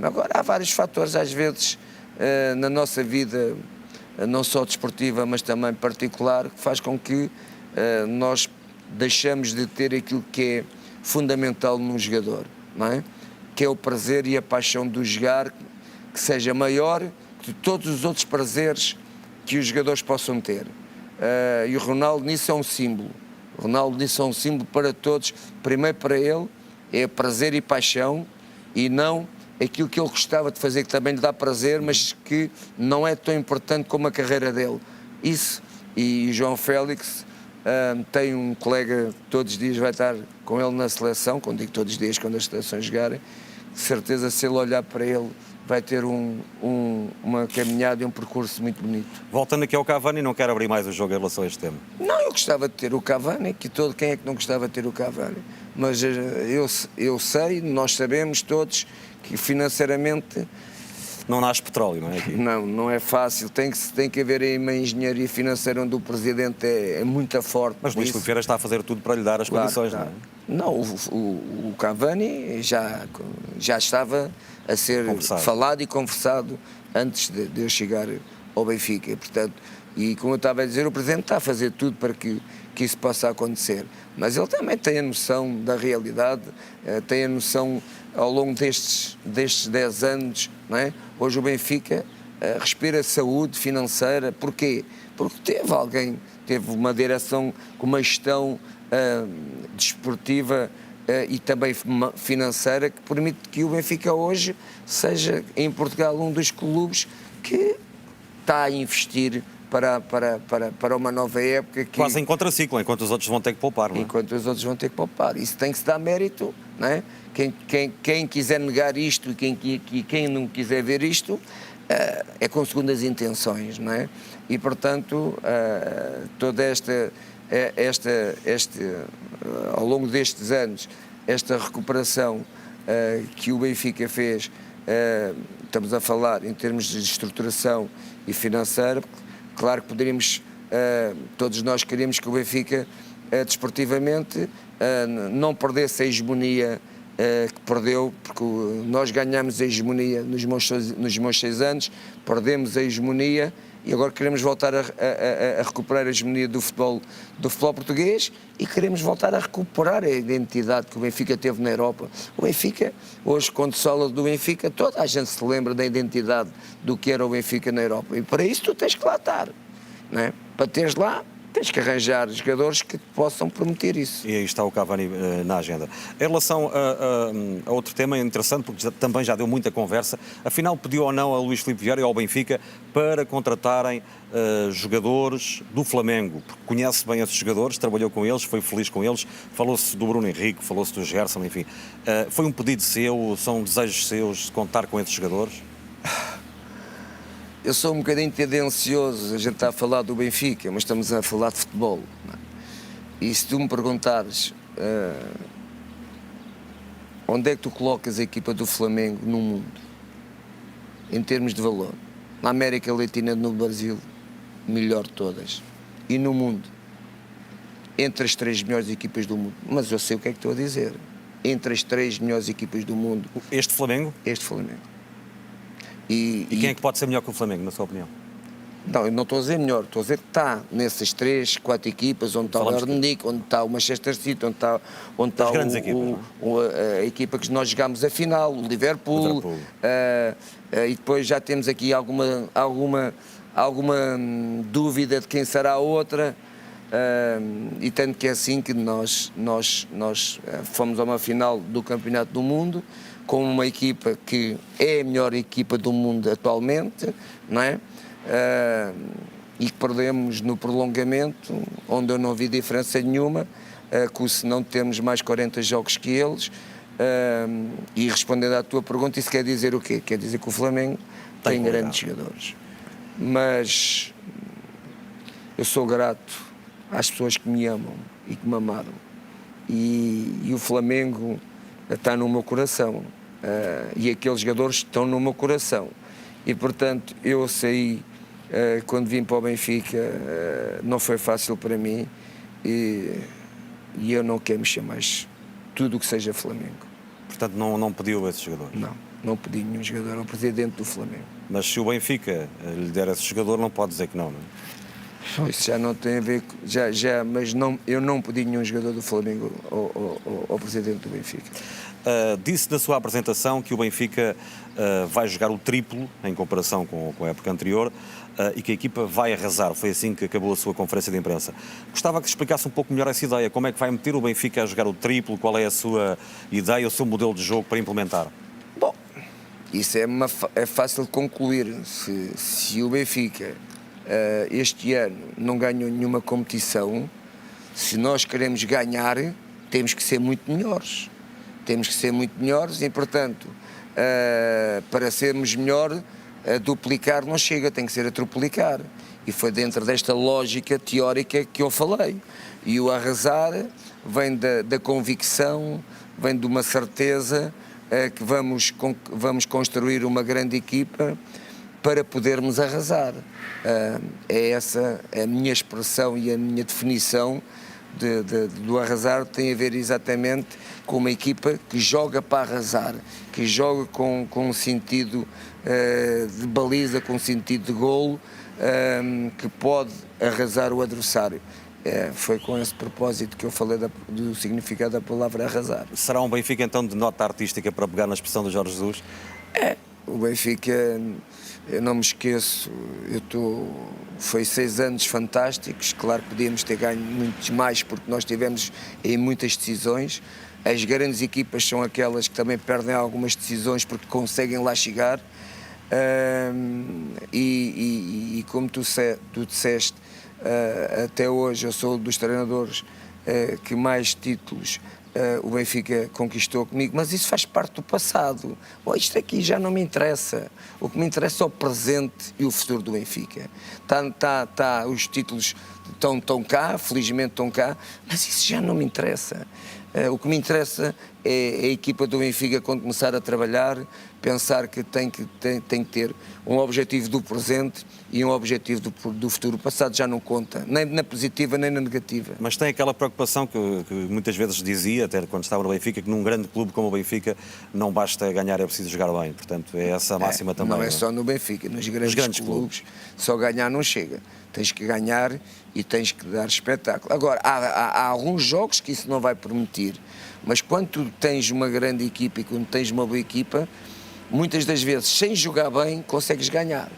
Agora, há vários fatores, às vezes, na nossa vida, não só desportiva, mas também particular, que faz com que nós deixamos de ter aquilo que é fundamental num jogador, não é? Que é o prazer e a paixão do jogar, que seja maior que todos os outros prazeres que os jogadores possam ter. E o Ronaldo nisso é um símbolo. O Ronaldo nisso é um símbolo para todos. Primeiro para ele é prazer e paixão, e não aquilo que ele gostava de fazer, que também lhe dá prazer, mas que não é tão importante como a carreira dele. Isso. E o João Félix tem um colega que todos os dias vai estar com ele na seleção, quando digo todos os dias, quando as seleções jogarem, de certeza, se ele olhar para ele, vai ter uma caminhada e um percurso muito bonito. Voltando aqui ao Cavani, não quero abrir mais o jogo em relação a este tema. Não, eu gostava de ter o Cavani, quem é que não gostava de ter o Cavani? Mas eu sei, nós sabemos todos que financeiramente... Não nasce petróleo, não é? Aqui. Não é fácil, tem que haver aí uma engenharia financeira onde o Presidente é muito forte. Mas Luís Filipe Vieira está a fazer tudo para lhe dar as condições, não é? Não, o Cavani já estava a ser falado e conversado antes de eu chegar ao Benfica. Portanto, e como eu estava a dizer, o Presidente está a fazer tudo para que isso possa acontecer. Mas ele também tem a noção da realidade, tem a noção ao longo destes 10 anos, não é? Hoje o Benfica respira saúde financeira. Porquê? Porque teve uma direção com uma gestão desportiva e também financeira que permite que o Benfica hoje seja em Portugal um dos clubes que está a investir para uma nova época. Quase em contraciclo, enquanto os outros vão ter que poupar, não é? Enquanto os outros vão ter que poupar. Isso tem que se dar mérito, não é? Quem quiser negar isto e quem não quiser ver isto é com segundas intenções, não é? E, portanto, toda esta ao longo destes anos, esta recuperação que o Benfica fez, estamos a falar em termos de estruturação e financeira, claro que poderíamos, todos nós queríamos que o Benfica, desportivamente, não perdesse a hegemonia que perdeu, porque nós ganhamos a hegemonia nos meus 6 anos, perdemos a hegemonia e agora queremos voltar a recuperar a hegemonia do futebol português e queremos voltar a recuperar a identidade que o Benfica teve na Europa. O Benfica, hoje, quando se fala do Benfica, toda a gente se lembra da identidade do que era o Benfica na Europa. E para isso tu tens que lá estar, não é? Para teres lá, tens que arranjar jogadores que possam prometer isso. E aí está o Cavani na agenda. Em relação a outro tema interessante, porque também já deu muita conversa, afinal pediu ou não a Luís Filipe Vieira e ao Benfica para contratarem jogadores do Flamengo, porque conhece bem esses jogadores, trabalhou com eles, foi feliz com eles, falou-se do Bruno Henrique, falou-se do Gerson, enfim. Foi um pedido seu, são desejos seus de contar com esses jogadores? Eu sou um bocadinho tendencioso, a gente está a falar do Benfica, mas estamos a falar de futebol. Não é? E se tu me perguntares onde é que tu colocas a equipa do Flamengo no mundo, em termos de valor, na América Latina, no Brasil, melhor de todas, e no mundo, entre as 3 melhores equipas do mundo, mas eu sei o que é que estou a dizer, entre as 3 melhores equipas do mundo. Este Flamengo? Este Flamengo. E quem é que pode ser melhor que o Flamengo, na sua opinião? Não, eu não estou a dizer melhor, estou a dizer que está nessas 3, 4 equipas, onde está o Bayern Munique, onde está o Manchester City, onde está a equipa que nós jogámos a final, o Liverpool. E depois já temos aqui alguma dúvida de quem será a outra. E tanto que é assim que nós fomos a uma final do Campeonato do Mundo com uma equipa que é a melhor equipa do mundo atualmente, não é? E que perdemos no prolongamento, onde eu não vi diferença nenhuma, se não temos mais 40 jogos que eles. E respondendo à tua pergunta, isso quer dizer o quê? Quer dizer que o Flamengo tem grandes jogadores. Mas eu sou grato às pessoas que me amam e que me amaram. E o Flamengo está no meu coração. E aqueles jogadores estão no meu coração. E, portanto, eu saí, quando vim para o Benfica, não foi fácil para mim. E eu não quero mexer mais tudo o que seja Flamengo. Portanto, não pediu esse jogador? Não pedi nenhum jogador ao presidente do Flamengo. Mas se o Benfica lhe der esse jogador, não pode dizer que não, não é? Isso já não tem a ver, mas não, eu não pedi nenhum jogador do Flamengo ao presidente do Benfica. Disse na sua apresentação que o Benfica vai jogar o triplo em comparação com a época anterior e que a equipa vai arrasar. Foi assim que acabou a sua conferência de imprensa. Gostava que explicasse um pouco melhor essa ideia. Como é que vai meter o Benfica a jogar o triplo? Qual é a sua ideia, o seu modelo de jogo para implementar? Bom, isso é fácil de concluir. Se o Benfica este ano não ganhou nenhuma competição, se nós queremos ganhar, temos que ser muito melhores. Temos que ser muito melhores e, portanto, para sermos melhor, duplicar não chega, tem que ser a triplicar. E foi dentro desta lógica teórica que eu falei. E o arrasar vem da convicção, vem de uma certeza que vamos construir uma grande equipa para podermos arrasar. É essa a minha expressão e a minha definição do arrasar, tem a ver exatamente com uma equipa que joga para arrasar, que joga com um sentido de baliza, com um sentido de golo, que pode arrasar o adversário. Foi com esse propósito que eu falei do significado da palavra arrasar. Será um Benfica então de nota artística, para pegar na expressão do Jorge Jesus? O Benfica, eu não me esqueço, foi 6 anos fantásticos, claro que podíamos ter ganho muitos mais porque nós tivemos em muitas decisões. As grandes equipas são aquelas que também perdem algumas decisões porque conseguem lá chegar. E como tu disseste, até hoje eu sou dos treinadores que mais títulos o Benfica conquistou comigo, mas isso faz parte do passado. Isto aqui já não me interessa. O que me interessa é o presente e o futuro do Benfica. Os títulos estão cá, felizmente estão cá, mas isso já não me interessa. O que me interessa é a equipa do Benfica, quando começar a trabalhar, pensar que tem que ter um objetivo do presente e um objetivo do futuro. O passado já não conta, nem na positiva nem na negativa. Mas tem aquela preocupação que muitas vezes dizia, até quando estava no Benfica, que num grande clube como o Benfica não basta ganhar, é preciso jogar bem. Portanto, é essa a máxima também. Não é só no Benfica, nos grandes clubes, só ganhar não chega. Tens que ganhar e tens que dar espetáculo. Agora, há alguns jogos que isso não vai permitir, mas quando tu tens uma grande equipa e quando tens uma boa equipa, muitas das vezes, sem jogar bem, consegues ganhar.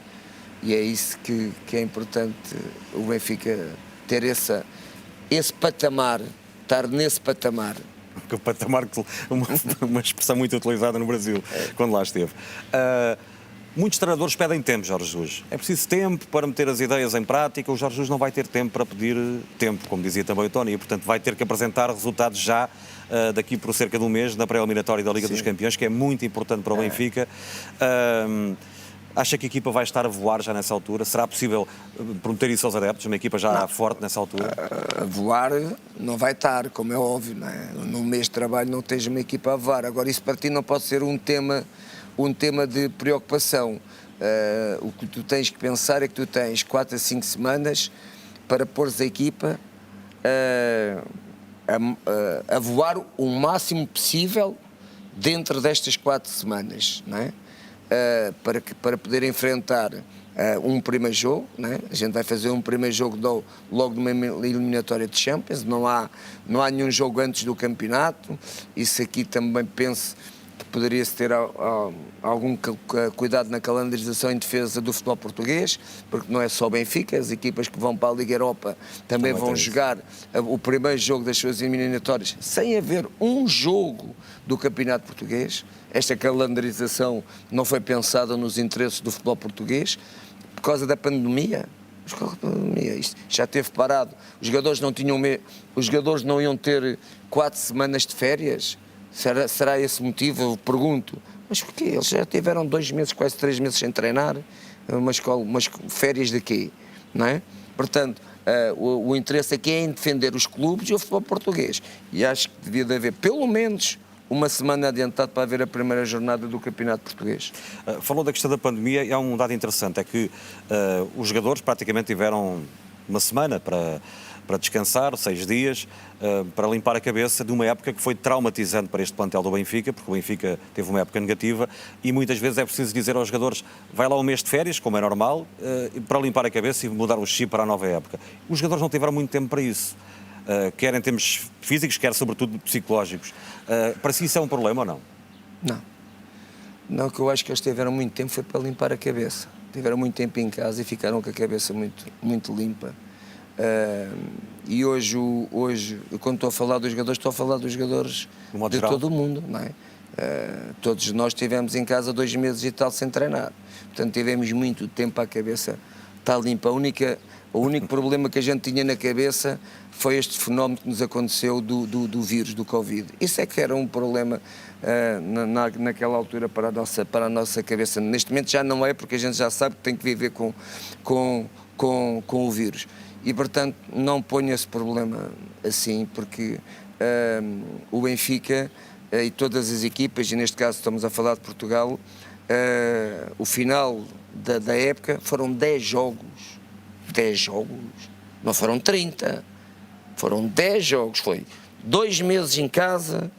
E é isso que é importante, o Benfica ter esse patamar, estar nesse patamar. O patamar, uma expressão muito utilizada no Brasil, quando lá esteve. Muitos treinadores pedem tempo, Jorge Jesus. É preciso tempo para meter as ideias em prática. O Jorge Jesus não vai ter tempo para pedir tempo, como dizia também o Tony, e, portanto, vai ter que apresentar resultados já daqui por cerca de um mês, na pré-eliminatória da Liga dos Campeões, que é muito importante para o Benfica. Acha que a equipa vai estar a voar já nessa altura? Será possível prometer isso aos adeptos? Uma equipa já forte nessa altura? A voar não vai estar, como é óbvio, não é? No mês de trabalho não tens uma equipa a voar. Agora, isso para ti não pode ser um tema de preocupação. O que tu tens que pensar é que tu tens 4 a 5 semanas para pôres a equipa a voar o máximo possível dentro destas 4 semanas, não é? Para poder enfrentar um primeiro jogo, né? A gente vai fazer um primeiro jogo logo numa eliminatória de Champions, não há nenhum jogo antes do campeonato. Isso aqui também penso que poderia-se ter algum cuidado na calendarização em defesa do futebol português, porque não é só o Benfica, as equipas que vão para a Liga Europa também vão jogar o primeiro jogo das suas eliminatórias sem haver um jogo do campeonato português. Esta calendarização não foi pensada nos interesses do futebol português por causa da pandemia. Isto já esteve parado. Os jogadores não iam ter 4 semanas de férias. Será esse motivo? Eu pergunto. Mas porquê? Eles já tiveram 2 meses, quase 3 meses sem treinar. Umas férias de quê? Não é? Portanto, o interesse aqui é em defender os clubes e o futebol português. E acho que devia de haver pelo menos uma semana adiantado para haver a primeira jornada do Campeonato Português. Falou da questão da pandemia e há um dado interessante, é que os jogadores praticamente tiveram uma semana para descansar, 6 dias, para limpar a cabeça de uma época que foi traumatizante para este plantel do Benfica, porque o Benfica teve uma época negativa e muitas vezes é preciso dizer aos jogadores, vai lá um mês de férias, como é normal, para limpar a cabeça e mudar o chip para a nova época. Os jogadores não tiveram muito tempo para isso. Quer em termos físicos, quer sobretudo psicológicos. Para si isso é um problema ou não? Não, o que eu acho que eles tiveram muito tempo foi para limpar a cabeça. Tiveram muito tempo em casa e ficaram com a cabeça muito, muito limpa. E hoje, quando estou a falar dos jogadores, estou a falar dos jogadores de todo o mundo, não é? Todos nós estivemos em casa 2 meses e tal sem treinar. Portanto, tivemos muito tempo, a cabeça está limpa. O único problema que a gente tinha na cabeça foi este fenómeno que nos aconteceu do vírus, do Covid. Isso é que era um problema naquela altura para a nossa cabeça. Neste momento já não é, porque a gente já sabe que tem que viver com o vírus. E, portanto, não ponho esse problema assim, porque o Benfica e todas as equipas, e neste caso estamos a falar de Portugal, o final da época foram 10 jogos. 10 jogos, não foram 30, foram 10 jogos, foi 2 meses em casa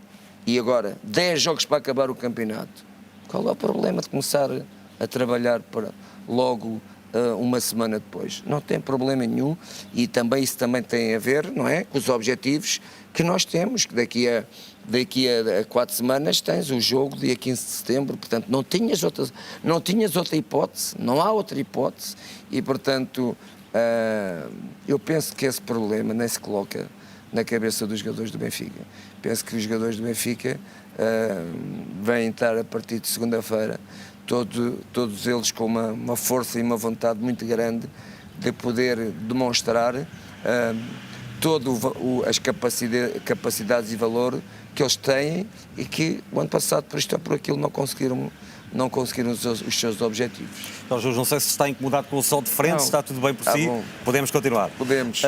e agora 10 jogos para acabar o campeonato. Qual é o problema de começar a trabalhar para logo uma semana depois? Não tem problema nenhum e também isso também tem a ver, não é, com os objetivos que nós temos, que daqui a 4 semanas tens o jogo dia 15 de setembro, portanto não tinhas outra hipótese, não há outra hipótese e, portanto, eu penso que esse problema nem se coloca na cabeça dos jogadores do Benfica. Penso que os jogadores do Benfica vêm estar a partir de segunda-feira, todos eles com uma força e uma vontade muito grande de poder demonstrar as capacidades e valor que eles têm e que o ano passado, por isto ou por aquilo, não conseguiram os seus objetivos. Então, Jorge, não sei se está incomodado com o sol de frente, Não. se está tudo bem por si. Bom. Podemos continuar. Podemos.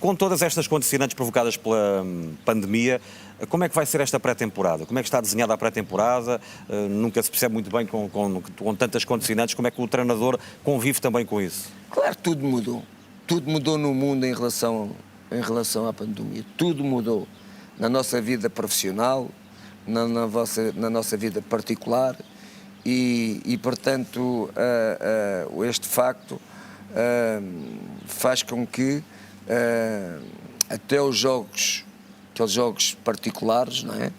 Com todas estas condicionantes provocadas pela pandemia, como é que vai ser esta pré-temporada? Como é que está desenhada a pré-temporada? Nunca se percebe muito bem com tantas condicionantes. Como é que o treinador convive também com isso? Claro, tudo mudou. Tudo mudou no mundo em relação à pandemia. Tudo mudou na nossa vida profissional, na nossa vida particular e portanto, este facto faz com que até aqueles jogos particulares, não é?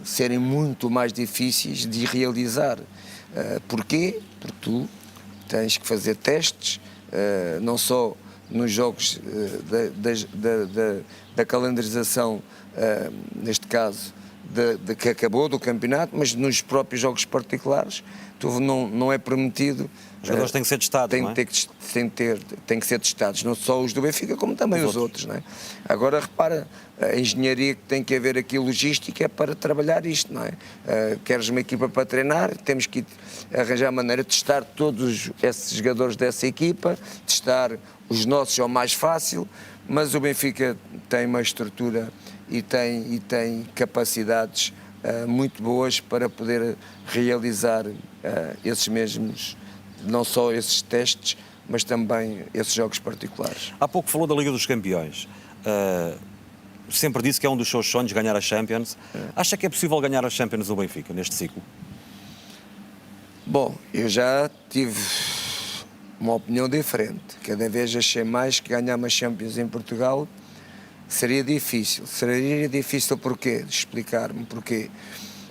Serem muito mais difíceis de realizar. Porquê? Porque tu tens que fazer testes, não só nos jogos da calendarização, neste caso, que acabou do campeonato, mas nos próprios jogos particulares não é permitido. Os jogadores têm que ser testados, não é? Têm que ser testados, não só os do Benfica, como também os outros, não é? Agora, repara, a engenharia que tem que haver aqui, logística, para trabalhar isto, não é? Queres uma equipa para treinar, temos que arranjar maneira de testar todos esses jogadores dessa equipa, testar os nossos é o mais fácil, mas o Benfica tem uma estrutura e tem capacidades muito boas para poder realizar esses mesmos, não só esses testes, mas também esses jogos particulares. Há pouco falou da Liga dos Campeões. Sempre disse que é um dos seus sonhos ganhar a Champions. Acha que é possível ganhar a Champions no Benfica neste ciclo? Bom, eu já tive uma opinião diferente. Cada vez achei mais que ganhar uma Champions em Portugal seria difícil. Seria difícil porquê? Explicar-me porquê.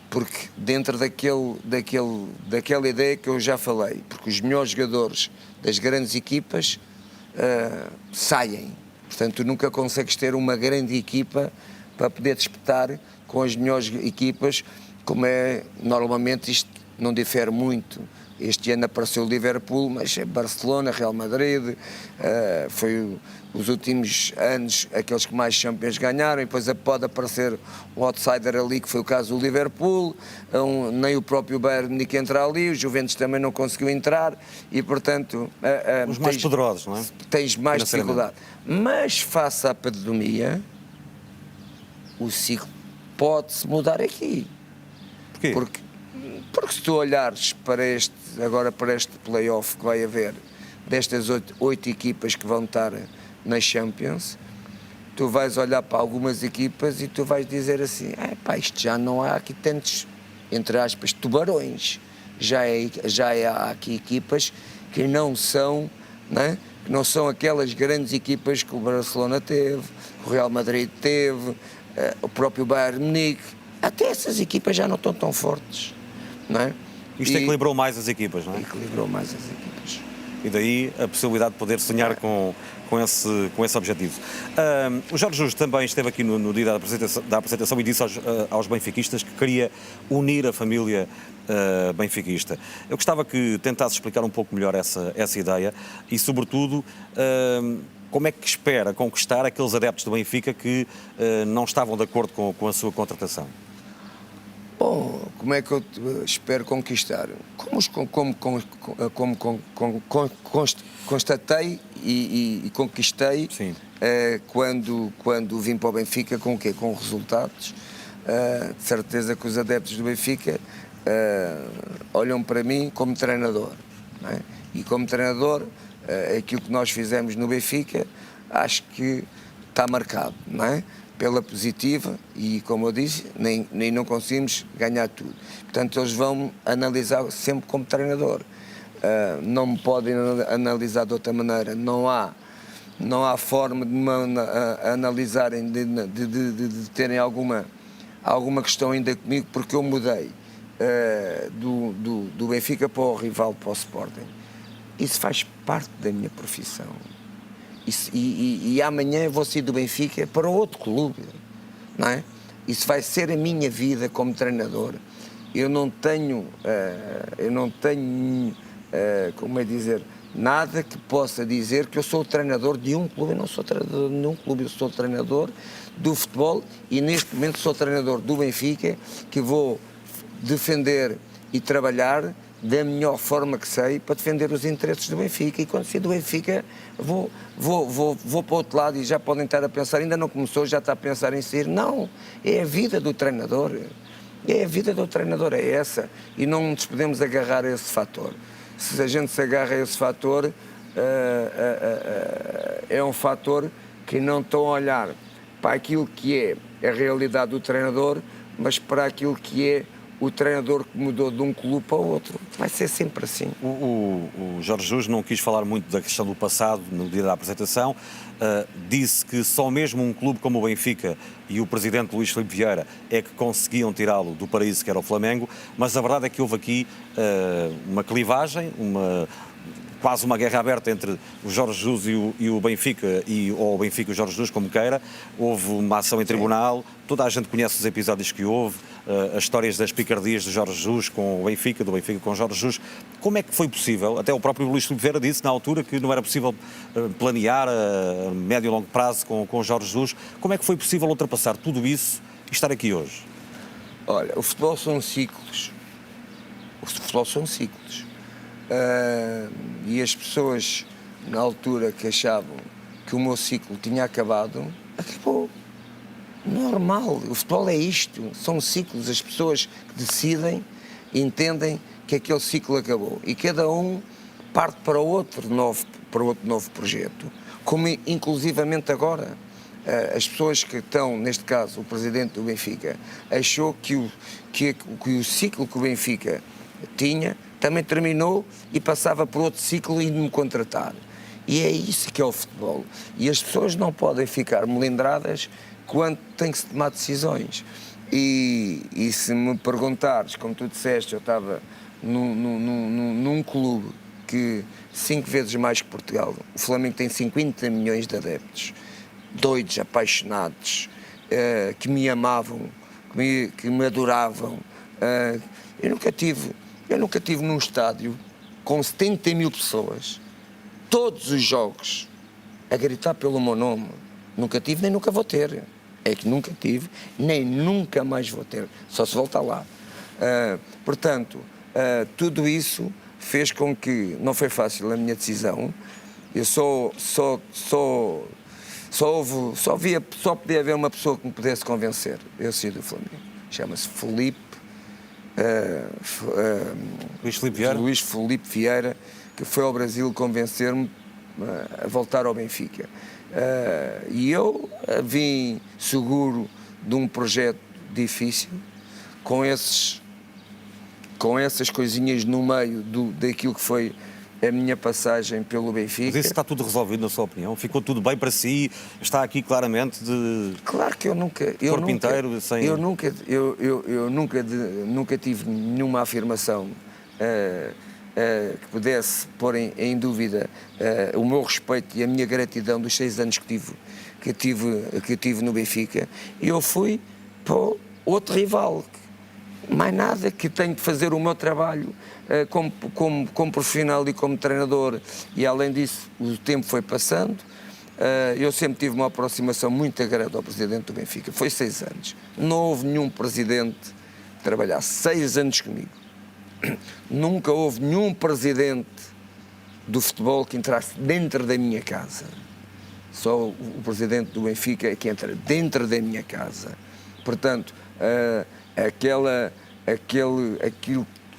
Porque dentro daquela ideia que eu já falei, porque os melhores jogadores das grandes equipas saem. Portanto, tu nunca consegues ter uma grande equipa para poder disputar com as melhores equipas, como é normalmente. Isto não difere muito. Este ano apareceu o Liverpool, mas é Barcelona, Real Madrid, foi os últimos anos aqueles que mais Champions ganharam, e depois pode aparecer um outsider ali, que foi o caso do Liverpool, nem o próprio Bayern Munique entra ali, o Juventus também não conseguiu entrar, e portanto... Os mais poderosos, não é? Tens mais dificuldade. Mas face à pandemia, o ciclo pode-se mudar aqui. Porquê? Porque se tu olhares para este play-off que vai haver, destas 8 equipas que vão estar na Champions, tu vais olhar para algumas equipas e tu vais dizer assim, isto já não há aqui tantos, entre aspas, tubarões. Há aqui equipas que não são, né? Que não são aquelas grandes equipas que o Barcelona teve, o Real Madrid teve, o próprio Bayern Munique. Até essas equipas já não estão tão fortes. Não é? Isto equilibrou mais as equipas, não é? Equilibrou mais as equipas. E daí a possibilidade de poder sonhar com esse objetivo. O Jorge Jesus também esteve aqui no dia da apresentação e disse aos benfiquistas que queria unir a família benfiquista. Eu gostava que tentasse explicar um pouco melhor essa ideia e, sobretudo, como é que espera conquistar aqueles adeptos do Benfica que não estavam de acordo com a sua contratação? Bom, como é que eu espero conquistar? Como constatei e conquistei quando vim para o Benfica, com o quê? Com resultados. De certeza que os adeptos do Benfica olham para mim como treinador. Não é? E como treinador, aquilo que nós fizemos no Benfica, acho que está marcado, não é? Pela positiva, e como eu disse, nem não conseguimos ganhar tudo. Portanto, eles vão analisar sempre como treinador. Não me podem analisar de outra maneira. Não há forma de me analisarem, de terem alguma questão ainda comigo, porque eu mudei do Benfica para o rival, para o Sporting. Isso faz parte da minha profissão. E amanhã eu vou sair do Benfica para outro clube, não é? Isso vai ser a minha vida como treinador. Eu não tenho, como é dizer, nada que possa dizer que eu sou o treinador de um clube. Eu não sou treinador de nenhum clube, eu sou treinador do futebol e neste momento sou treinador do Benfica, que vou defender e trabalhar da melhor forma que sei para defender os interesses do Benfica. E quando sair do Benfica vou para o outro lado e já podem estar a pensar, ainda não começou, já está a pensar em sair. Não, é a vida do treinador. É a vida do treinador, é essa. E não nos podemos agarrar a esse fator. Se a gente se agarra a esse fator, é um fator que não estão a olhar para aquilo que é a realidade do treinador, mas para aquilo que é o treinador que mudou de um clube para o outro. Vai ser sempre assim. O Jorge Jesus não quis falar muito da questão do passado no dia da apresentação. Disse que só mesmo um clube como o Benfica e o presidente Luís Filipe Vieira é que conseguiam tirá-lo do paraíso que era o Flamengo, mas a verdade é que houve aqui uma clivagem, quase uma guerra aberta entre o Jorge Jesus e o Benfica, ou o Benfica e o Jorge Jesus, como queira. Houve uma ação em tribunal, toda a gente conhece os episódios que houve, as histórias das picardias do Jorge Jesus com o Benfica, do Benfica com o Jorge Jesus. Como é que foi possível? Até o próprio Luís Filipe Vieira disse na altura que não era possível planear a médio e longo prazo com o Jorge Jesus. Como é que foi possível ultrapassar tudo isso e estar aqui hoje? Olha, o futebol são ciclos. O futebol são ciclos. E as pessoas, na altura, que achavam que o meu ciclo tinha acabado, acabou. Normal. O futebol é isto. São ciclos. As pessoas que decidem, entendem que aquele ciclo acabou. E cada um parte para outro novo projeto. Como inclusivamente agora. As pessoas que estão, neste caso, o presidente do Benfica, achou que o ciclo que o Benfica tinha também terminou e passava por outro ciclo e me contratar. E é isso que é o futebol. E as pessoas não podem ficar melindradas quando tem que se tomar decisões. E se me perguntares, como tu disseste, eu estava num clube que 5 vezes mais que Portugal. O Flamengo tem 50 milhões de adeptos, doidos, apaixonados, que me amavam, que me adoravam. Eu nunca tive num estádio com 70 mil pessoas, todos os jogos, a gritar pelo meu nome. Nunca tive, nem nunca vou ter. É que nunca tive, nem nunca mais vou ter. Só se voltar lá. Portanto, tudo isso fez com que não foi fácil a minha decisão. Eu só podia haver uma pessoa que me pudesse convencer. Eu saí do Flamengo. Chama-se Luís Filipe Vieira, que foi ao Brasil convencer-me a voltar ao Benfica. E eu vim seguro de um projeto difícil, com essas coisinhas no meio daquilo que foi a minha passagem pelo Benfica. Mas isso está tudo resolvido, na sua opinião? Ficou tudo bem para si? Está aqui claramente de... Claro que eu nunca tive nenhuma afirmação que pudesse pôr em dúvida o meu respeito e a minha gratidão dos 6 anos que tive no Benfica. E eu fui para outro rival. Mais nada, que tenho de fazer o meu trabalho como profissional e como treinador, e além disso o tempo foi passando. Eu sempre tive uma aproximação muito grande ao presidente do Benfica, foi 6 anos. Não houve nenhum presidente que trabalhasse 6 anos comigo. Nunca houve nenhum presidente do futebol que entrasse dentro da minha casa. Só o presidente do Benfica é que entra dentro da minha casa. Portanto, aquilo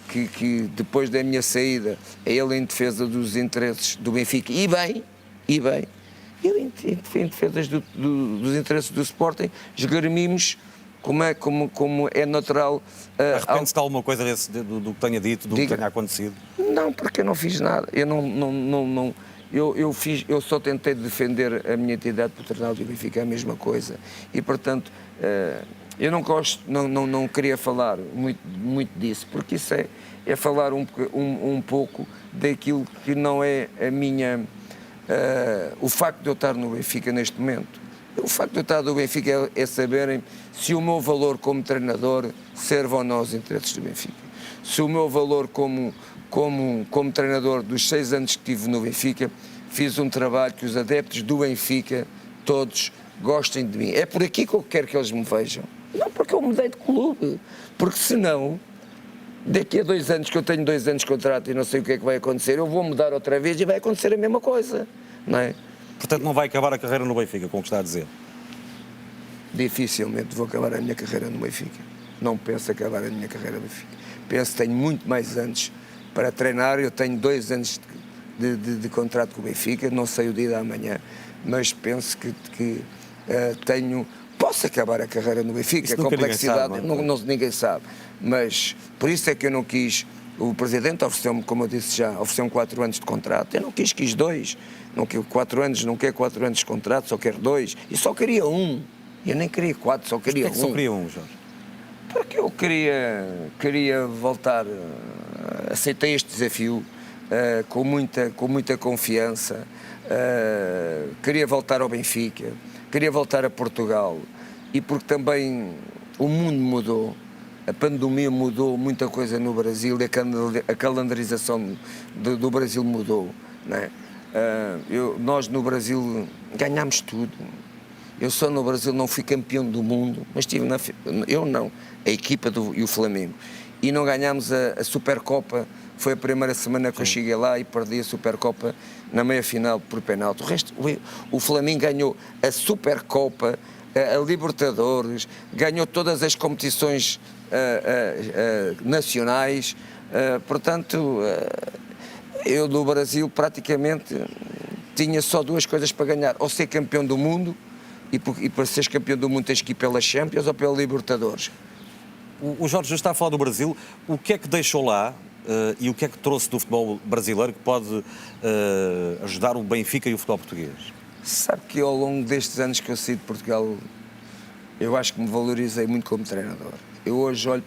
que depois da minha saída é ele em defesa dos interesses do Benfica, e bem, eu em defesa dos interesses do Sporting, esgrimimos como é natural. Arrepende-se de alguma coisa do que tenha dito, do que tenha acontecido? Não, porque eu não fiz nada. Eu só tentei defender a minha entidade patronal do Benfica, é a mesma coisa. E, portanto, eu não queria falar muito disso, porque isso é falar um pouco daquilo que não é a minha... o facto de eu estar no Benfica neste momento. O facto de eu estar no Benfica é saberem se o meu valor como treinador serve ou não aos interesses do Benfica. Se o meu valor como treinador dos 6 anos que tive no Benfica, fiz um trabalho que os adeptos do Benfica, todos, gostem de mim. É por aqui que eu quero que eles me vejam. Não porque eu mudei de clube, porque senão, daqui a 2 anos, que eu tenho 2 anos de contrato e não sei o que é que vai acontecer, eu vou mudar outra vez e vai acontecer a mesma coisa, não é? Portanto, não vai acabar a carreira no Benfica, como está a dizer? Dificilmente vou acabar a minha carreira no Benfica. Não penso acabar a minha carreira no Benfica. Penso que tenho muito mais anos para treinar. Eu tenho 2 anos de contrato com o Benfica, não sei o dia da manhã, mas penso que posso acabar a carreira no Benfica. A complexidade, ninguém sabe. Mas por isso é que eu não quis. O presidente ofereceu-me, como eu disse já, ofereceu-me 4 anos de contrato. Eu não quis 2. Não quero 4 anos, não quero 4 anos de contrato, só quero 2. E só queria 1. Eu nem queria 4, só queria 1. Só queria 1, Jorge? Porque eu queria voltar, aceitei este desafio com muita confiança, queria voltar ao Benfica, queria voltar a Portugal, e porque também o mundo mudou, a pandemia mudou muita coisa no Brasil, a calendarização do Brasil mudou, não é? Nós no Brasil ganhámos tudo. Eu só no Brasil não fui campeão do mundo, mas a equipa e o Flamengo. E não ganhámos a Supercopa, foi a primeira semana que eu cheguei lá e perdi a Supercopa na meia-final por penalti. O resto, o Flamengo ganhou a Supercopa, a Libertadores, ganhou todas as competições nacionais, portanto, eu no Brasil praticamente tinha só 2 coisas para ganhar, ou ser campeão do mundo, e para seres campeão do mundo tens que ir pela Champions ou pela Libertadores. O Jorge já está a falar do Brasil. O que é que deixou lá e o que é que trouxe do futebol brasileiro que pode ajudar o Benfica e o futebol português? Sabe que ao longo destes anos que eu saí de Portugal, eu acho que me valorizei muito como treinador. Eu hoje olho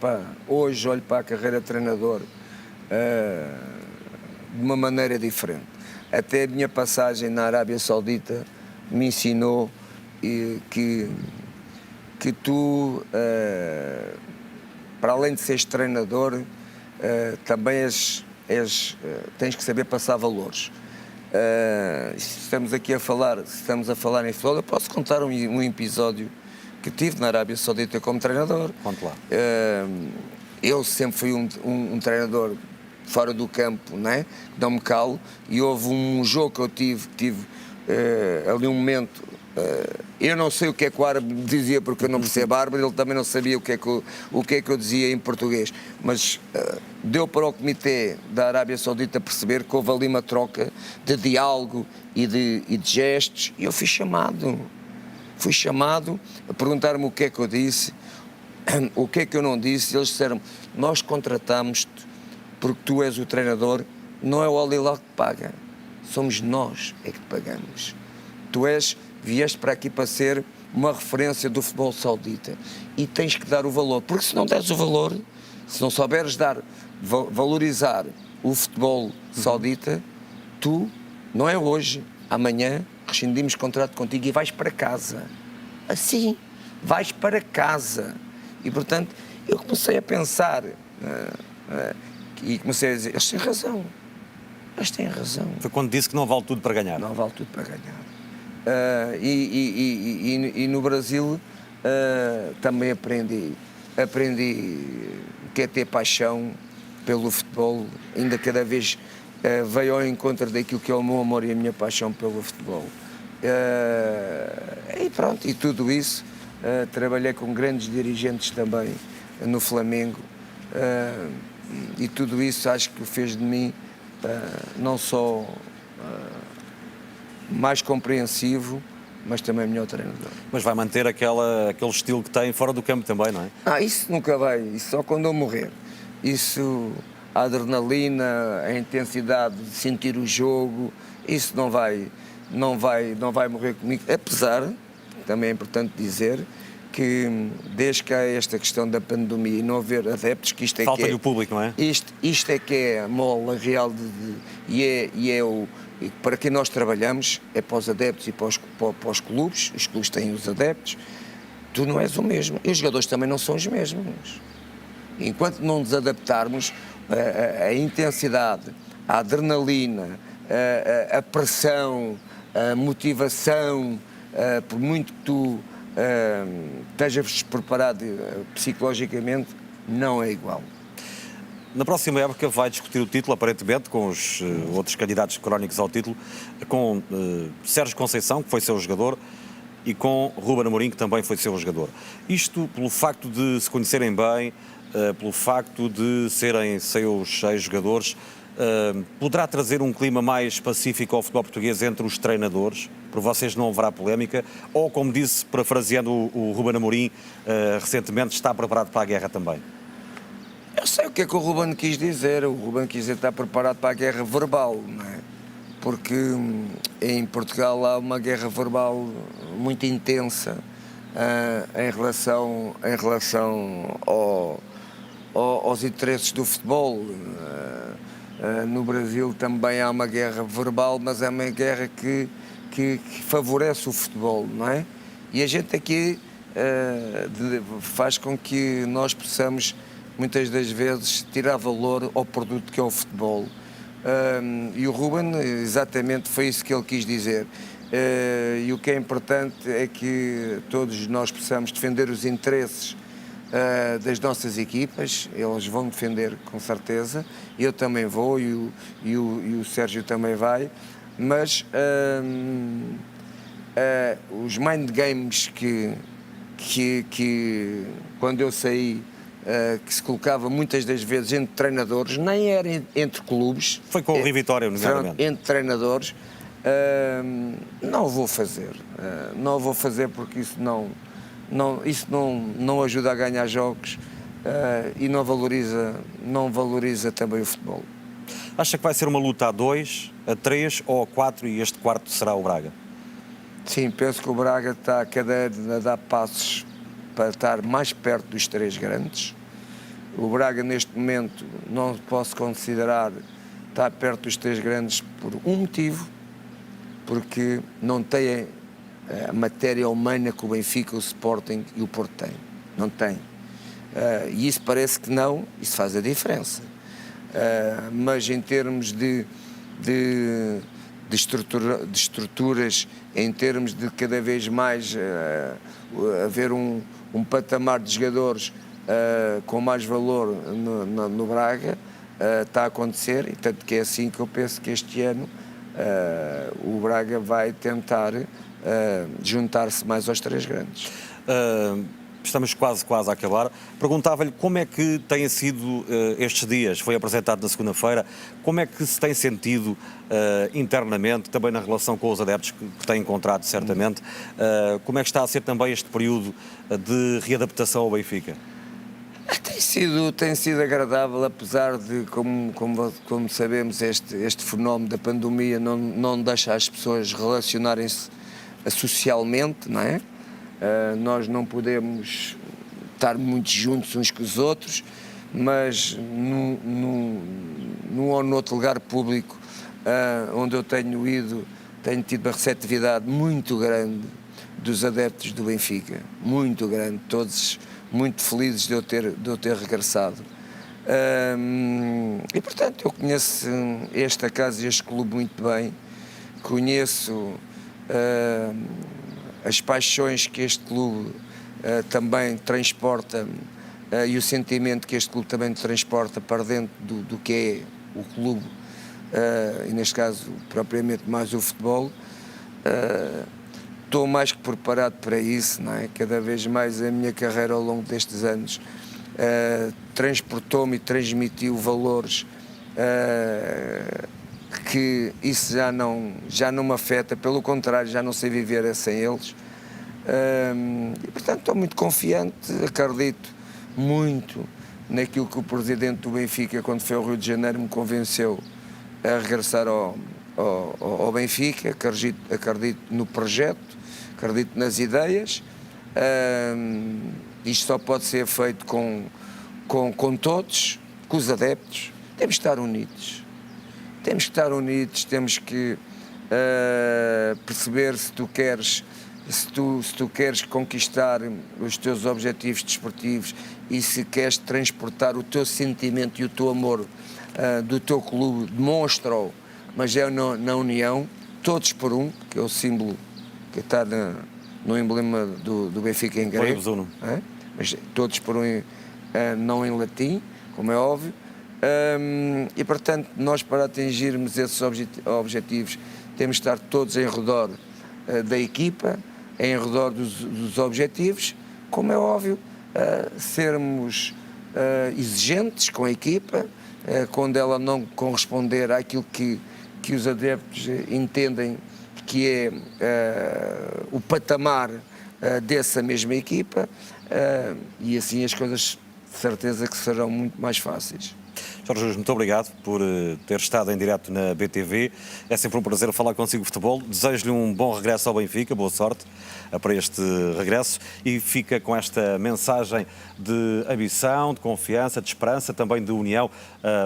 para a carreira de treinador de uma maneira diferente. Até a minha passagem na Arábia Saudita me ensinou que tu, para além de seres treinador, também tens que saber passar valores. Se estamos a falar em futebol, eu posso contar um episódio que tive na Arábia Saudita como treinador. Conte lá. Eu sempre fui um treinador fora do campo, não é? Não me calo, e houve um jogo que eu tive ali um momento. Eu não sei o que é que o árabe dizia, porque eu não percebo árabe, ele também não sabia o que é que eu dizia em português, mas deu para o comitê da Arábia Saudita perceber que houve ali uma troca de diálogo e de gestos, e eu fui chamado a perguntar-me o que é que eu disse, o que é que eu não disse, e eles disseram: nós contratamos-te porque tu és o treinador, não é o Al Hilal que te paga, somos nós é que te pagamos. Vieste para aqui para ser uma referência do futebol saudita e tens que dar o valor, porque se não deres o valor, se não souberes valorizar o futebol saudita, tu, não é hoje, amanhã rescindimos contrato contigo e vais para casa. Assim, vais para casa. E portanto, eu comecei a pensar e comecei a dizer: eles têm razão. Foi quando disse que não vale tudo para ganhar. Não vale tudo para ganhar. E no Brasil também aprendi o que é ter paixão pelo futebol, ainda cada vez veio ao encontro daquilo que é o meu amor e a minha paixão pelo futebol. E pronto, e tudo isso, trabalhei com grandes dirigentes também no Flamengo, e tudo isso acho que fez de mim não só mais compreensivo, mas também melhor treinador. Mas vai manter aquele estilo que tem fora do campo também, não é? Isso nunca vai, isso só quando eu morrer. Isso, a adrenalina, a intensidade de sentir o jogo, isso não vai morrer comigo. Apesar, também é importante dizer, que desde que há esta questão da pandemia e não haver adeptos, que isto é falta-lhe o público, não é? Isto é que é a mola real e para quem nós trabalhamos, é para os adeptos e para os clubes. Os clubes têm os adeptos. Tu não és o mesmo. E os jogadores também não são os mesmos. Enquanto não nos adaptarmos, a intensidade, a adrenalina, a pressão, a motivação, por muito que tu estejas preparado psicologicamente, não é igual. Na próxima época vai discutir o título, aparentemente, com os outros candidatos crónicos ao título, com Sérgio Conceição, que foi seu jogador, e com Ruben Amorim, que também foi seu jogador. Isto pelo facto de se conhecerem bem, pelo facto de serem seus ex-jogadores, poderá trazer um clima mais pacífico ao futebol português entre os treinadores? Por vocês não haverá polémica? Ou, como disse, parafraseando o Ruben Amorim, recentemente, está preparado para a guerra também? Eu sei o que é que o Ruben quis dizer. O Ruben quis dizer que está preparado para a guerra verbal, não é? Porque em Portugal há uma guerra verbal muito intensa em relação aos interesses do futebol. No Brasil também há uma guerra verbal, mas é uma guerra que favorece o futebol, não é? E a gente aqui faz com que nós possamos, muitas das vezes, tirar valor ao produto que é o futebol. E o Ruben, exatamente, foi isso que ele quis dizer. E o que é importante é que todos nós possamos defender os interesses das nossas equipas. Eles vão defender com certeza, eu também vou e o Sérgio também vai, mas os mind games que quando eu saí, que se colocava muitas das vezes entre treinadores, nem era entre clubes. Foi com o Rio Vitória, nomeadamente. Entre treinadores, não vou fazer. Não vou fazer porque isso não ajuda a ganhar jogos e não valoriza também o futebol. Acha que vai ser uma luta a 2, a 3 ou a 4 e este quarto será o Braga? Sim, penso que o Braga está cada ano a dar passos para estar mais perto dos 3 grandes. O Braga, neste momento, não posso considerar estar perto dos 3 grandes por um motivo, porque não tem a matéria humana que o Benfica, o Sporting e o Porto têm. Não tem. E isso parece que não, isso faz a diferença. Mas em termos de estruturas, em termos de cada vez mais haver um patamar de jogadores com mais valor no Braga, está a acontecer, e tanto que é assim que eu penso que este ano o Braga vai tentar juntar-se mais aos 3 grandes. Estamos quase a acabar. Perguntava-lhe como é que têm sido estes dias, foi apresentado na segunda-feira, como é que se tem sentido internamente, também na relação com os adeptos que têm encontrado certamente, como é que está a ser também este período de readaptação ao Benfica? Tem sido agradável, apesar de, como sabemos, este fenómeno da pandemia não deixa as pessoas relacionarem-se socialmente, não é? Nós não podemos estar muito juntos uns com os outros, mas num ou noutro lugar público onde eu tenho ido, tenho tido uma receptividade muito grande dos adeptos do Benfica, muito grande, todos muito felizes de eu ter regressado. E portanto eu conheço esta casa e este clube muito bem, conheço as paixões que este clube também transporta e o sentimento que este clube também transporta para dentro do que é o clube, e neste caso propriamente mais o futebol. Estou mais que preparado para isso, não é? Cada vez mais a minha carreira ao longo destes anos transportou-me e transmitiu valores que isso já não me afeta, pelo contrário, já não sei viver sem eles. E portanto estou muito confiante, acredito muito naquilo que o presidente do Benfica, quando foi ao Rio de Janeiro, me convenceu a regressar ao Benfica. Acredito no projeto, acredito nas ideias. Isto só pode ser feito com todos, com os adeptos. Temos que estar unidos. Temos que perceber se tu queres se tu queres conquistar os teus objetivos desportivos e se queres transportar o teu sentimento e o teu amor do teu clube, demonstra-o, mas é na união, todos por um, que é o símbolo que está no emblema do Benfica em grego, mas todos por um, não em latim, como é óbvio, e portanto nós, para atingirmos esses objetivos, temos de estar todos em redor da equipa, em redor dos objetivos, como é óbvio, sermos exigentes com a equipa, quando ela não corresponder àquilo que os adeptos entendem que é o patamar dessa mesma equipa, e assim as coisas de certeza que serão muito mais fáceis. Jorge Jesus, muito obrigado por ter estado em direto na BTV. É sempre um prazer falar consigo de futebol. Desejo-lhe um bom regresso ao Benfica, boa sorte para este regresso, e fica com esta mensagem de ambição, de confiança, de esperança, também de união.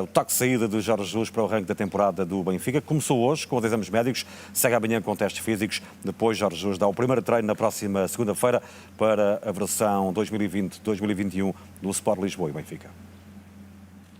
O toque de saída de Jorge Jesus para o ranking da temporada do Benfica começou hoje com os exames médicos, segue amanhã com testes físicos. Depois Jorge Jesus dá o primeiro treino na próxima segunda-feira para a versão 2020-2021 do Sport Lisboa e Benfica.